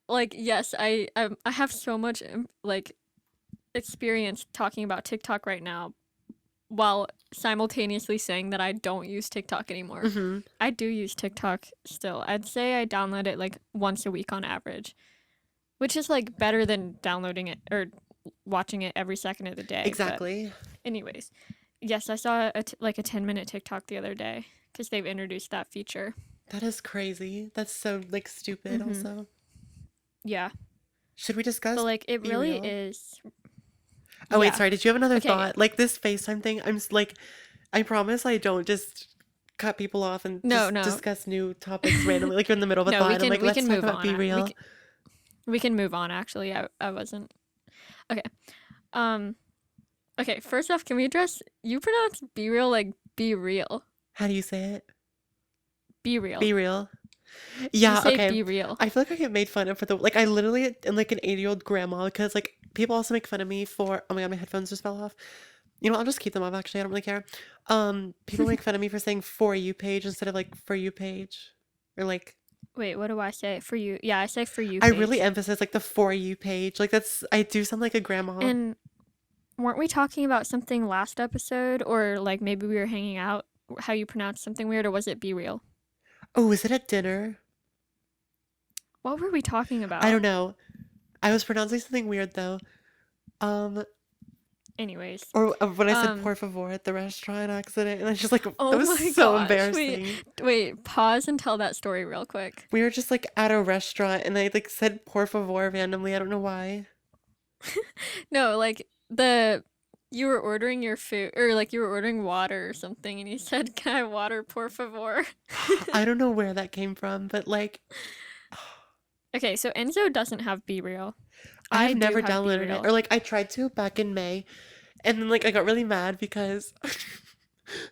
Like yes, I have so much like experience talking about TikTok right now while simultaneously saying that I don't use TikTok anymore. hmm I do use TikTok still. I'd say I download it like once a week on average, which is like better than downloading it or watching it every second of the day. But Exactly. anyways, yes, I saw like a 10-minute TikTok the other day because they've introduced that feature. That is crazy. That's so like stupid Mm-hmm. also. Yeah, Should we but discuss like it Be really Real? is. Oh wait, Yeah. sorry. Did you have another Okay. thought? Like this FaceTime thing, like, I promise I don't just cut people off and No, just no, discuss new topics randomly. Like you're in the middle of a no. thought and I'm like, We let's can talk move about on. Be Real. We can move on. Actually, I wasn't okay. Um. Okay. First off, can we address you pronounce be real like be real? How do you say it? Be real. Be Real. You Yeah, say okay. be real. I feel like I get made fun of for the like I literally am like an 80-year-old grandma because like people also make fun of me for oh my god, my headphones just fell off. You know, I'll just keep them off actually. I don't really care. People make fun of me for saying for you page instead of like for you page. Or like Wait, what do I say for you? Yeah, I say for you I really page. emphasize like the for you page. Like that's I do sound like a grandma. And weren't we talking about something last episode, or like maybe we were hanging out? How you pronounce something weird, or was it be real? Oh, is it at dinner? What were we talking I about? don't know. I was pronouncing something weird though. Um, Anyways, or when I said um, por favor at the restaurant accident, and I just like that oh was my so gosh, embarrassing. wait, pause and tell that story real quick. We were just like at a restaurant and I like said por favor randomly. I don't know why. No, like the you were ordering your food, or like you were ordering water or something, and you said, "Can I have water, por favor?" I don't know where that came from, but like Okay, so Enzo doesn't have Be Real. I I have do never have Be downloaded it. Real. Or like I tried to back in May and then like I got really mad because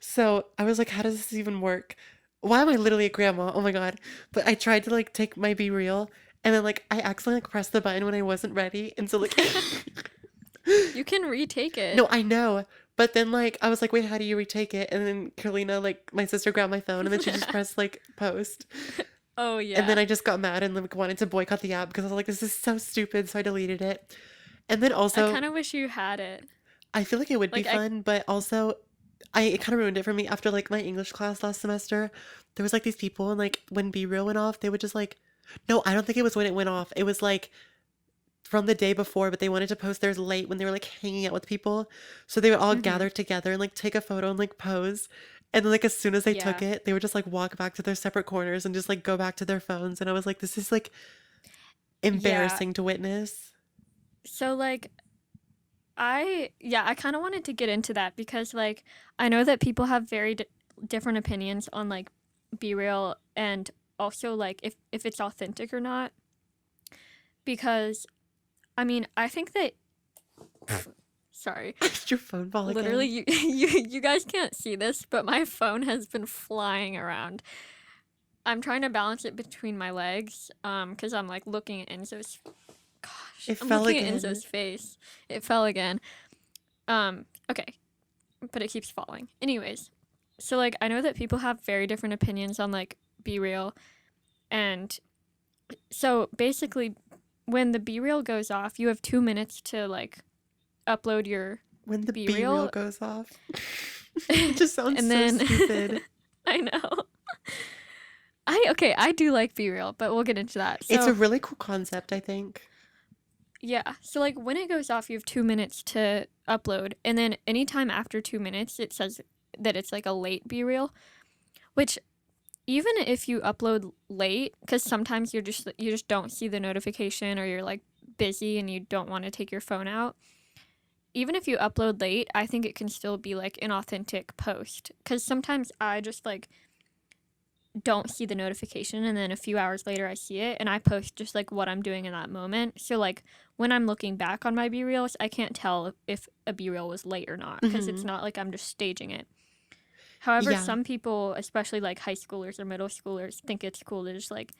so I was like, how does this even work? Why am I literally a grandma? Oh my god. But I tried to like take my Be Real and then like I accidentally like pressed the button when I wasn't ready. And so like You can retake it. no, I know. But then like I was like, wait, how do you retake it? And then Carolina, like my sister grabbed my phone and then she just pressed like post. Oh And then yeah. I just got mad and like wanted to boycott the app because I was like, this is so stupid. So I deleted it. And then I also kind of wish you had it. I feel like it would be Like I fun, but also it kind of ruined it for me after like my English class last semester. There was like these people and like when Be Real went off, they would just like no, I don't think it was when it went off. It was like from the day before, but they wanted to post theirs late when they were like hanging out with people. So they would all mhm. gather together and like take a photo and like pose. And then like as soon as they took Yeah. it, they would just like walk back to their separate corners and just like go back to their phones. And I was like, this is like Yeah. embarrassing to witness. So like I kind of wanted to get into that because like I know that people have very different opinions on like Be Real and also like if it's authentic or not because I mean, I think that sorry. Did your phone fall Literally again? you guys can't see this, but my phone has been flying around. I'm trying to balance it between my legs cuz I'm like looking at Enzo's gosh, It I'm fell looking at again. Enzo's face. It fell again. Okay, but it keeps falling. Anyways, so like I know that people have very different opinions on like Be Real, and so basically, when the Be Real goes off, you have 2 minutes to like upload your When the Be Be Real Real. goes off. It just sounds And so then stupid. I know. I do like bereal, but we'll get into that. It's a So, really cool concept, I think. yeah. So like when it goes off, you have 2 minutes to upload, and then anytime after 2 minutes, it says that it's like a late bereal, which even if you upload late, because sometimes you just don't see the notification or you're like busy and you don't want to take your phone out. Even if you upload late, I think it can still be like an authentic post. Because sometimes I just like don't see the notification and then a few hours later I see it and I post just like what I'm doing in that moment. So like when I'm looking back on my B reels, I can't tell if a B reel was late or not because it's Hmm. not like I'm just staging it. However, Yeah. some people, especially like high schoolers or middle schoolers, think it's cool to just like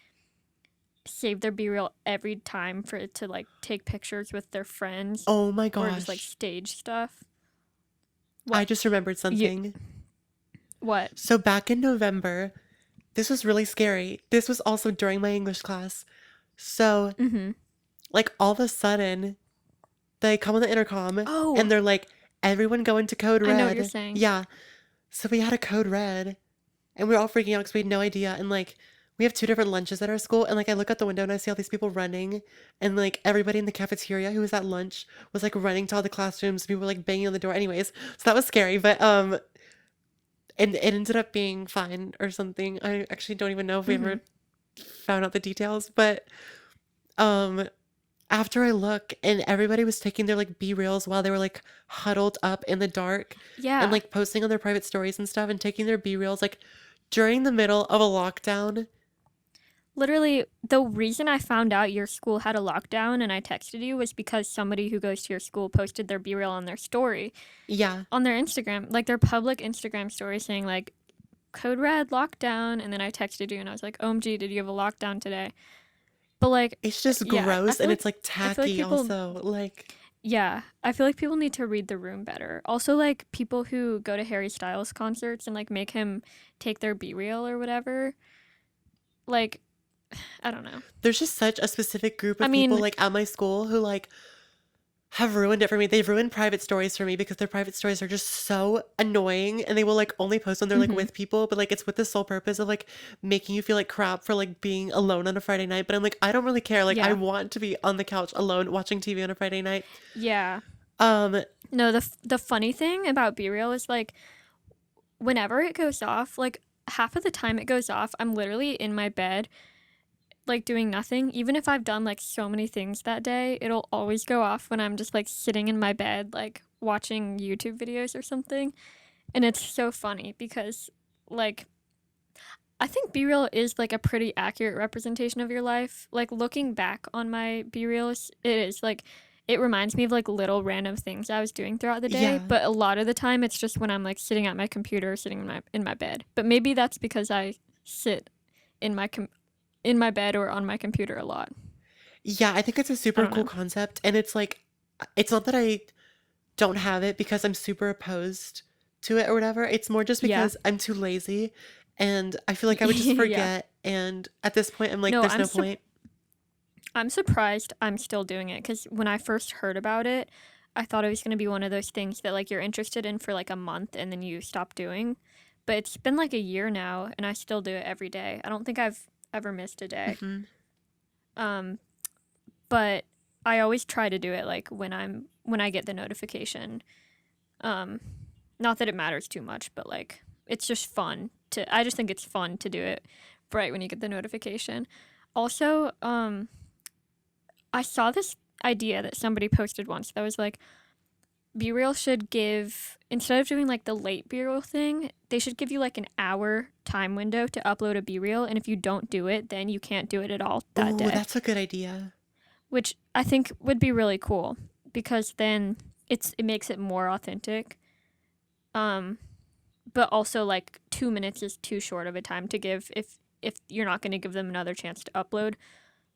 save their B reel every time for it to like take pictures with their friends Oh my or just like gosh. stage stuff. I What? just remembered You something. what? So back in November, this was really scary. This was also during my English class. So, Mhm. like, all of a sudden, they come on the intercom Oh, and they're like, everyone go into code I know what you're red. saying. Yeah. So we had a code red and we were all freaking out because we had no idea. And like, we have two different lunches at our school. And like, I look out the window and I see all these people running. And like, everybody in the cafeteria who was at lunch was like running to all the classrooms. People were like banging on the door. Anyways, so that was scary. But, and it ended up being fine or something. I actually don't even know if we Mhm. ever found out the details. But, um, after I look and everybody was taking their like B reels while they were like huddled up in the dark and Yeah. like posting on their private stories and stuff and taking their B reels like during the middle of a lockdown. Literally, the reason I found out your school had a lockdown and I texted you was because somebody who goes to your school posted their B reel on their story, Yeah, on their Instagram, like their public Instagram story saying, like, code red lockdown. And then I texted you and I was like, OMG, did you have a lockdown today? But, like, it's just yeah, gross and it's like I feel like tacky people, also. Like, yeah, I feel like people need to read the room better. Also, like, people who go to Harry Styles concerts and, like, make him take their B reel or whatever, like, I don't know. there's just such a specific group I of people mean, like at my school who like have ruined it for me. They've ruined private stories for me because their private stories are just so annoying and they will like only post when they're like mhm, with people, but like it's with the sole purpose of like making you feel like crap for like being alone on a Friday night. But I'm like, I don't really care. Like I yeah. want to be on the couch alone watching TV on a Friday night. Yeah. Um, No, the funny thing about B Reel is like whenever it goes off, like half of the time it goes off, I'm literally in my bed, like doing nothing. Even if I've done like so many things that day, it'll always go off when I'm just like sitting in my bed, like watching YouTube videos or something. And it's so funny because like I think B Reel is like a pretty accurate representation of your life. Like looking back on my B Reels, it is like it reminds me of like little random things I was doing throughout the day, yeah. but a lot of the time it's just when I'm like sitting at my computer, sitting in my bed. But maybe that's because I sit in in my bed or on my computer a lot. Yeah, I think it's a I super don't cool know. concept and it's like it's not that I don't have it because I'm super opposed to it or whatever. It's more just Yeah. because I'm too lazy and I feel like I would just Yeah. forget. And at this point, I'm like, No, there's no point. I'm surprised I'm still doing it because when I first heard about it, I thought it was going to be one of those things that like you're interested in for like a month and then you stop doing. But it's been like a year now and I still do it every day. I don't think I've ever missed a day. Hmm. Um, but I always try to do it like when I get the notification. Um, not that it matters too much, but like it's just fun to I just think it's fun to do it right when you get the notification. Also, I saw this idea that somebody posted once that was like B-Reel should give instead of doing like the late B-Reel thing, they should give you like an hour time window to upload a B-Reel and if you don't do it, then you can't do it at all that Oh, day, that's a good idea. which I think would be really cool because then it makes it more authentic. Um but also like 2 minutes is too short of a time to give if you're not going to give them another chance to upload.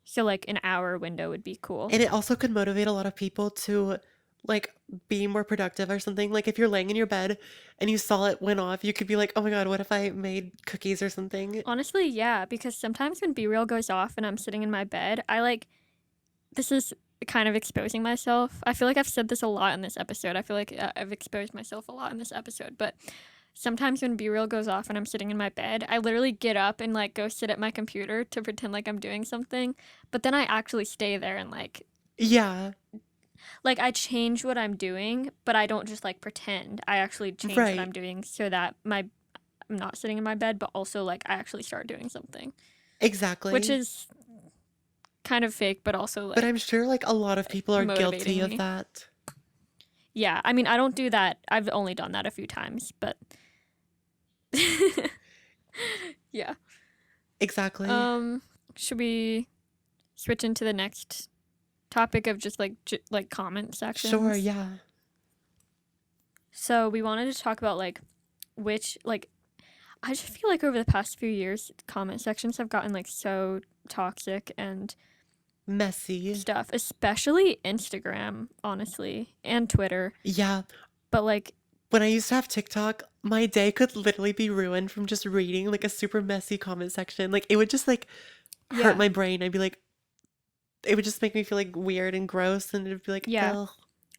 So like an hour window would be cool. And it also could motivate a lot of people to like be more productive or something. Like if you're laying in your bed and you saw it went off, you could be like, oh my God, what if I made cookies or something? Honestly, yeah, because sometimes when B Reel goes off and I'm sitting in my bed, I like this is kind of exposing myself. I feel like I've said this a lot in this episode. I feel like I've exposed myself a lot in this episode, but sometimes when BeReal goes off and I'm sitting in my bed, I literally get up and like go sit at my computer to pretend like I'm doing something, but then I actually stay there and Yeah, like I change what I'm doing, but I don't just like pretend. I actually change what I'm right. doing so that I'm not sitting in my bed, but also like I actually start doing something, which Exactly. is kind of fake, but also But I'm like sure like a lot of people are guilty motivating of me. that. Yeah, I mean, I don't do that. I've only done that a few times, but yeah. Exactly. Um, should we switch into the next topic of just like like comment Sure, sections? yeah. So we wanted to talk about like which like I just feel like over the past few years, comment sections have gotten like so toxic and Messy. stuff, especially Instagram, honestly, and Twitter. Yeah. But like, When I used to have TikTok, my day could literally be ruined from just reading like a super messy comment section. Like it would just like hurt yeah, my brain. I'd be like, it would just make me feel like weird and gross, and it'd be like, yeah. ugh.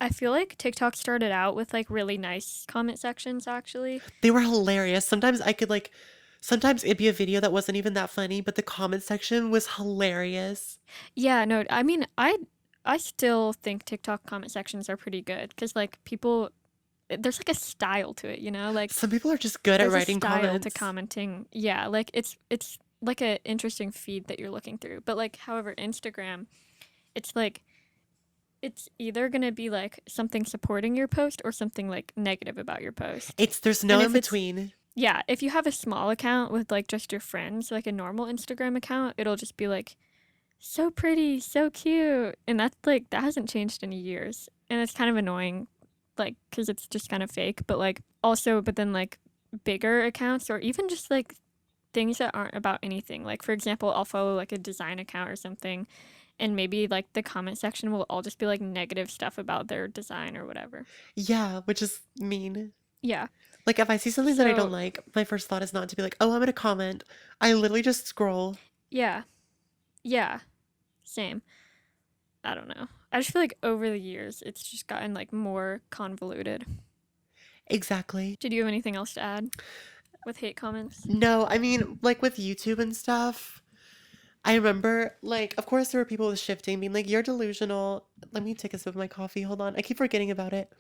I feel like TikTok started out with like really nice comment sections, actually. They were hilarious. Sometimes it'd be a video that wasn't even that funny, but the comment section was hilarious. Yeah, no, I mean, I still think TikTok comment sections are pretty good because like people, there's like a style to it, you know, like Some people are just good at there's a writing style to comments. commenting. Yeah, like it's like a interesting feed that you're looking through. But like, however, Instagram, it's like it's either gonna be like something supporting your post or something like negative about your post. There's no And in if it's between. yeah, if you have a small account with like just your friends, like a normal Instagram account, it'll just be like so pretty, so cute. And that's like that hasn't changed in years. And it's kind of annoying like cuz it's just kind of fake, but like also but then like bigger accounts or even just like things that aren't about anything. Like for example, I'll follow like a design account or something and maybe like the comment section will all just be like negative stuff about their design or whatever. Yeah, which is mean. Yeah. Like if I see something that I don't So, like, my first thought is not to be like, oh, I'm gonna comment. I literally just scroll. yeah. Yeah. Same. I don't know. I just feel like over the years it's just gotten like more convoluted. Exactly. Did you have anything else to add with hate comments? No, I mean, like with YouTube and stuff, I remember, like, of course, there were people with shifting being like, you're delusional. Let me take a sip of my coffee. Hold on. I keep forgetting about it.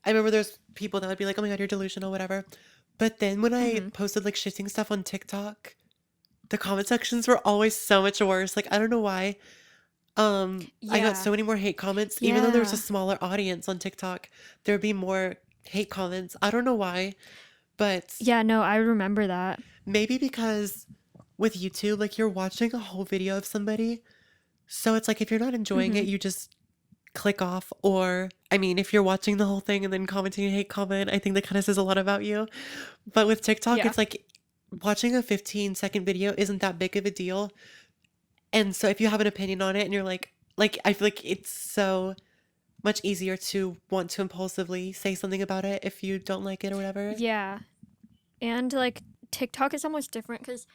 I remember there's people that would be like, oh my God, you're delusional, whatever. But then when I Mhm. posted like shifting stuff on TikTok, the comment sections were always so much worse. Like, I don't know why. I got Yeah. so many more hate comments, even though there was a Yeah. smaller audience on TikTok, there would be more hate comments. I don't know why, but Yeah, no, I remember that. maybe because with YouTube, like you're watching a whole video of somebody. So it's like if you're not enjoying it, Mhm. you just click off. Or, I mean, if you're watching the whole thing and then commenting a hate comment, I think that kind of says a lot about you. But with TikTok, Yeah. it's like watching a 15-second video isn't that big of a deal. And so if you have an opinion on it and you're like, I feel like it's so much easier to want to impulsively say something about it if you don't like it or whatever. Yeah. And like TikTok is almost different cuz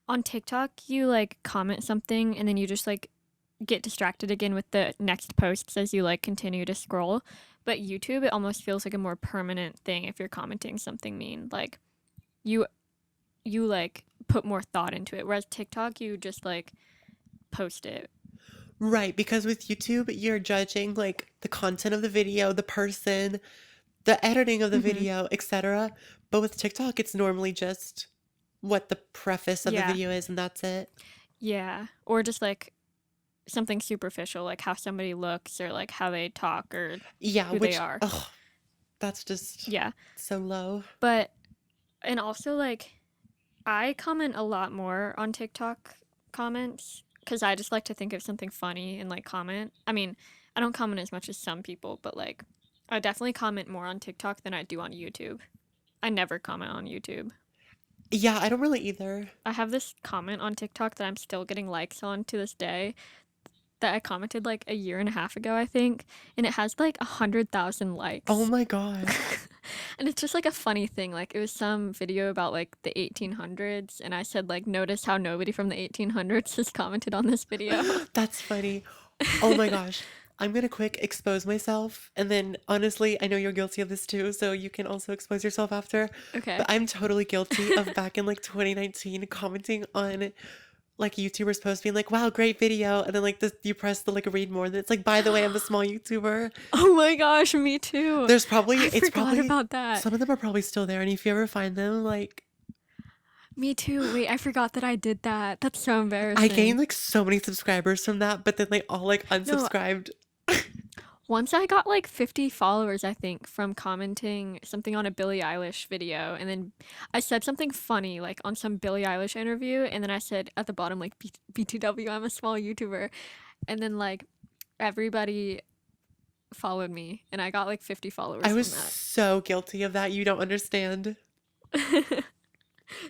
on TikTok you like comment something and then you just like get distracted again with the next posts as you like continue to scroll. But YouTube, it almost feels like a more permanent thing if you're commenting something mean. Like you you like put more thought into it. Whereas TikTok, you just like post it. Right, because with YouTube, you're judging like the content of the video, the person, the editing of the Mm-hmm. video, etc. But with TikTok, it's normally just what the preface of the Yeah. video is, and that's it. Yeah. Or just like something superficial, like how somebody looks or like how they talk or Yeah, who they which, are. oh, that's just Yeah. so low. But, and also like, I comment a lot more on TikTok comments because I just like to think of something funny and like comment. I mean, I don't comment as much as some people, but like, I definitely comment more on TikTok than I do on YouTube. I never comment on YouTube. Yeah, I don't really either. I have this comment on TikTok that I'm still getting likes on to this day that I commented like a year and a half ago, I think, and it has like 100,000 Oh likes. my God. And it's just like a funny thing. Like it was some video about like the 1800s, and I said like, notice how nobody from the 1800s has commented on this video. That's funny. Oh my gosh. I'm gonna quick expose myself, and then honestly, I know you're guilty of this too, so you can also expose yourself after. But Okay. I'm totally guilty of back in like 2019 commenting on like YouTubers posts being like, "Wow, great video," and then like this, you press the like read more, and it's like, "By the way, I'm a small YouTuber." Oh my gosh, me too. There's probably I it's forgot probably about that. some of them are probably still there, and if you ever find them, like Me too. Wait, I forgot that I did that. That's so I gained embarrassing. like so many subscribers from that, but then they all like No, unsubscribed. once I got like 50 followers, I think, from commenting something on a Billie Eilish video. And then I said something funny, like on some Billie Eilish interview. And then I said at the bottom, like, BTW, I'm a small YouTuber. And then, like, everybody followed me. And I got like 50 I followers was from so guilty of that. You don't understand. that.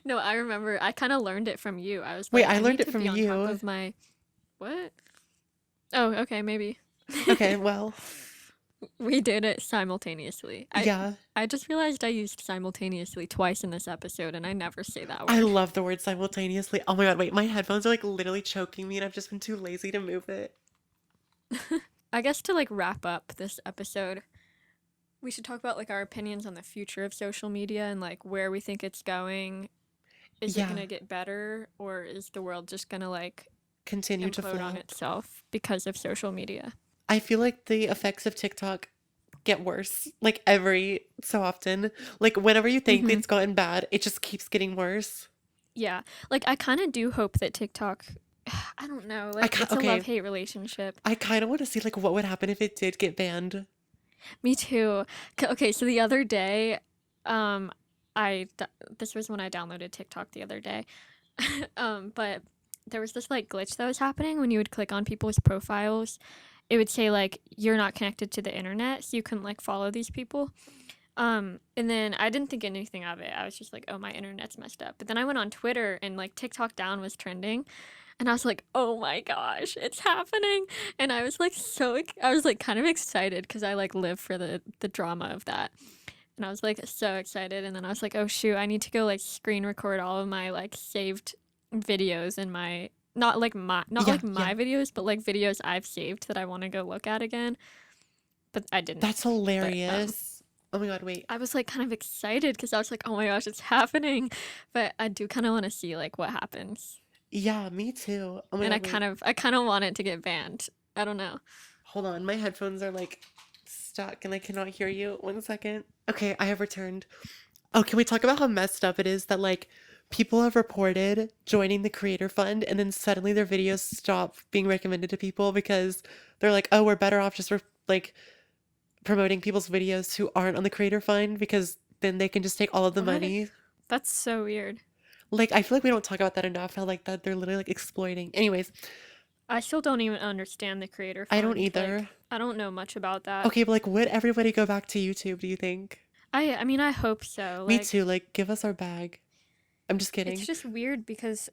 No, I remember I kind of learned it from you. I was Wait, like, I I learned need it to from be on top you. of my. What? Oh, okay, maybe. Okay, well, We did it simultaneously. yeah. I just realized I used simultaneously twice in this episode and I never say that I word. love the word simultaneously. Oh my god, wait, my headphones are like literally choking me and I've just been too lazy to move it. I guess to like wrap up this episode, we should talk about like our opinions on the future of social media and like where we think it's going. Is it going Yeah, to get better or is the world just going to like continue to implode on flop. itself because of social media? I feel like the effects of TikTok get worse like every so often. Like whenever you think Mhm. it's gotten bad, it just keeps getting worse. Yeah. Like I kind of do hope that TikTok I don't know, like it's a Okay, love-hate relationship. I kind of want to see like what would happen if it did get banned. Me too. Okay, so the other day, um, this was when I downloaded TikTok the other day. But there was this like glitch that was happening when you would click on people's profiles. It would say like you're not connected to the internet, so you couldn't like follow these people. And then I didn't think anything of it. I was just like, oh, my internet's messed up. But then I went on Twitter and like TikTok down was trending. And I was like, oh my gosh, it's happening. And I was like, I was like kind of excited because I like live for the drama of that. And I was like so excited. And then I was like, oh shoot, I need to go like screen record all of my like saved videos in my, not Yeah, like yeah. my videos, but like videos I've saved that I want to go look at again. But I That's didn't. But hilarious. Oh my god, wait. I was like kind of excited because I was like, oh my gosh, it's happening. But I do kind of want to see like what happens. Yeah, me too. Oh my And god, wait. I kind of want it to get banned. I don't know. Hold on, my headphones are like stuck and I cannot hear you. 1 second. Okay, I have returned. Oh, can we talk about how messed up it is that like people have reported joining the creator fund and then suddenly their videos stop being recommended to people because they're like, oh, we're better off just like promoting people's videos who aren't on the creator fund because then they can just take all of the What? money. That's so weird. Like, I feel like we don't talk about that enough, how like that they're literally like exploiting. Anyways, I still don't even understand the creator I don't fund. Like, either. I don't know much about that. Okay, but like, would everybody go back to YouTube, do you think? I mean, I hope so. Me Like, too, like, give us our bag. I'm just it's kidding. just weird because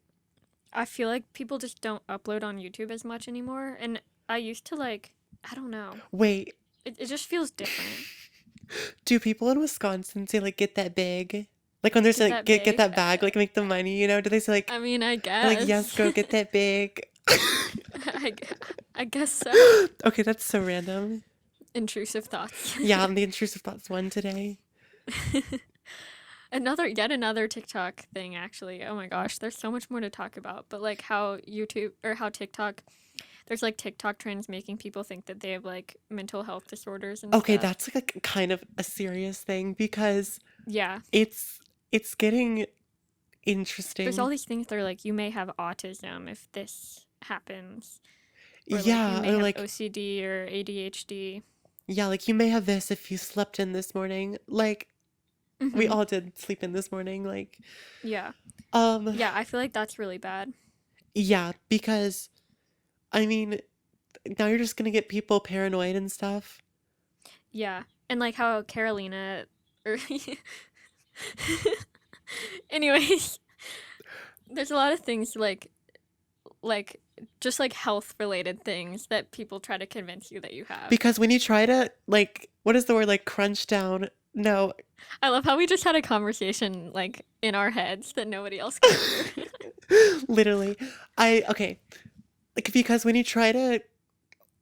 I feel like people just don't upload on YouTube as much anymore. And I used to like, I don't know. Wait, It just feels different. do people in Wisconsin say like get that bag? Like when they're Get saying that get big? that bag, like make the money, you know? Do they say like I mean, I they're like yes, guess. go get that bag? I, gu- I guess so. Okay, that's so random. Intrusive thoughts. Yeah, I'm the intrusive thoughts one today. Yet another TikTok thing, actually. Oh my gosh, there's so much more to talk about. But like how YouTube or how TikTok, there's like TikTok trends making people think that they have like mental health disorders and Okay, stuff. that's like a kind of a serious thing because Yeah, it's it's getting there's all interesting. these things that are like, you may have autism if this happens, or like you Yeah, may or have like OCD or ADHD. yeah, like you may have this if you slept in this morning. Like we Hmm. all did sleep in this morning. Like Yeah. um Yeah, I feel like that's really bad. yeah, because I mean, now you're just gonna get people paranoid and stuff. Yeah. And like how Carolina, or anyways, there's a lot of things like just like health related things that people try to convince you that you have. Because when you try to like what is the word like crunch down? No, I love how we just had a conversation like in our heads that nobody else could hear. literally. I okay. Like because when you try to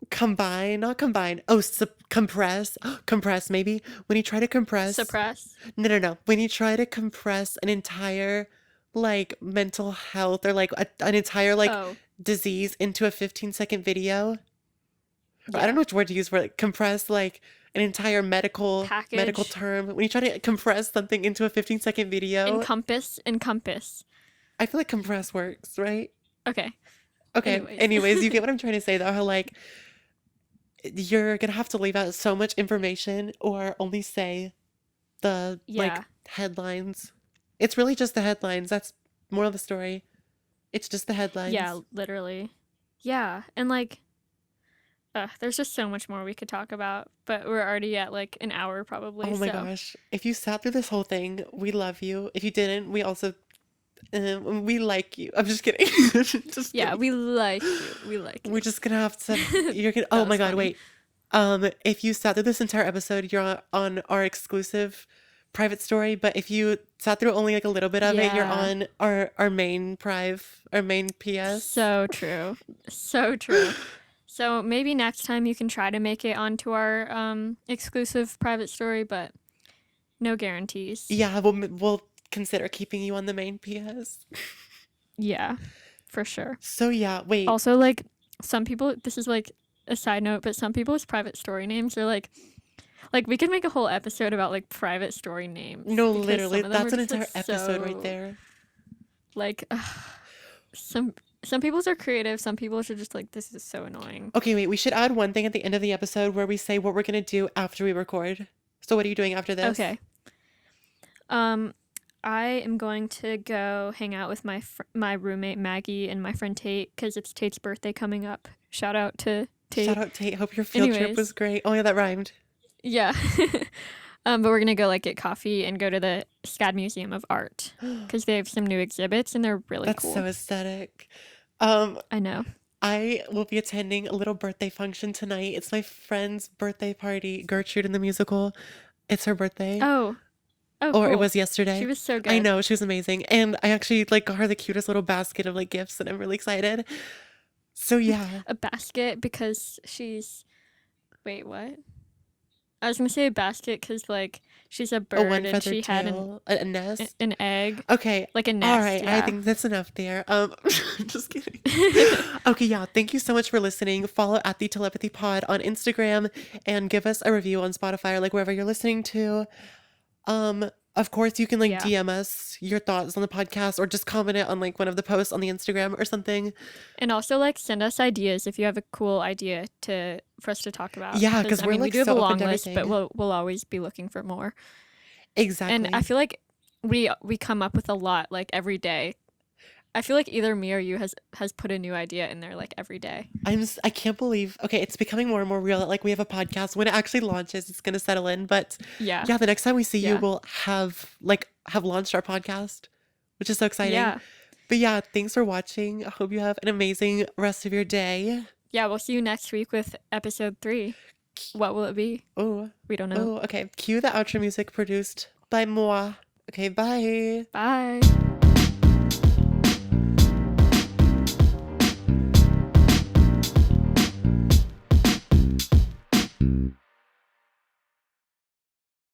Combine, not combine. Oh, compress. Compress, maybe. When you try to compress. Suppress. No, no, no. When you try to compress an entire, like, mental health or, like, an entire, like, Oh, disease into a 15-second video. Or I don't yeah. know which word to use for it. Compress, like, an entire medical Package. term. When you try to compress something into a 15-second video, Encompass. Encompass. I feel like compress works, right? Okay. Okay. Anyways. Anyways, you get what I'm trying to say, though. How, like, you're gonna have to leave out so much information or only say the like Yeah. headlines. It's really just the headlines. That's moral of the story. It's just the Yeah, headlines. literally. Yeah. And like, there's just so much more we could talk about, but we're already at like an hour probably, Oh my so. gosh. If you sat through this whole thing, we love you. If you didn't, we also we like you. I'm just kidding. Just Yeah, kidding. we like you. We like We're you. just gonna have to you're gonna That oh my was god, funny. wait. If you sat through this entire episode, you're on our exclusive private story, but if you sat through only like a little bit of it, you're Yeah. on our main PS. So true. So true. So maybe next time you can try to make it onto our exclusive private story, but no guarantees. Yeah, we'll consider keeping you on the main PS. Yeah, for sure. So yeah, wait. Also, like some people, this is like a side note, but some people's private story names are like we could make a whole episode about like private story names No, because literally, some of them are that's an just like entire episode right so there. like some people's are creative, some people's are just like this is so annoying. Okay, wait, we should add one thing at the end of the episode where we say what we're gonna do after we record. So what are you doing after this? Okay. Um I am going to go hang out with my roommate Maggie and my friend Tate because it's Tate's birthday coming up. Shout out to Shout Tate. out Tate. Hope your field trip was Anyways, great. Oh yeah, that rhymed. yeah. But we're gonna go like get coffee and go to the SCAD Museum of Art because they have some new exhibits and they're really That's so cool. aesthetic. Um, I know. I will be attending a little birthday function tonight. It's my friend's birthday party, Gertrude in the musical. It's her birthday. Oh, oh, Or it cool. was She yesterday. was so I good. know, she was amazing. And I actually like got her the cutest little basket of like gifts and I'm really excited. So yeah. A basket because she's. Wait, what? I was gonna say a basket because like she's a A bird one and feathered she had tail, a nest. an egg, Okay. like a All nest. right. I Yeah. think that's enough there. Just kidding. Okay, yeah. Thank you so much for listening. Follow at the Telepathy Pod on Instagram and give us a review on Spotify or like wherever you're listening to. Of course, you can like Yeah. DM us your thoughts on the podcast or just comment it on like one of the posts on the Instagram or something. And also like send us ideas if you have a cool idea to for us to talk about. Yeah, Because because I we're mean we like do have a so open long to list, but everything. we'll always be looking for more. And I Exactly. feel like we come up with a lot like every day. I feel like either me or you has put a new idea in there like every day. I can't believe. Okay, it's becoming more and more real that like we have a podcast. When it actually launches, it's gonna settle in. But Yeah. yeah, the next time we see you, Yeah. we'll have launched our podcast, which is so exciting. Yeah. But yeah, thanks for watching. I hope you have an amazing rest of your day. Yeah, we'll see you next week with episode 3. What will it be? Oh, We don't know. oh, okay. Cue the outro music produced by moi. Okay, bye. Bye.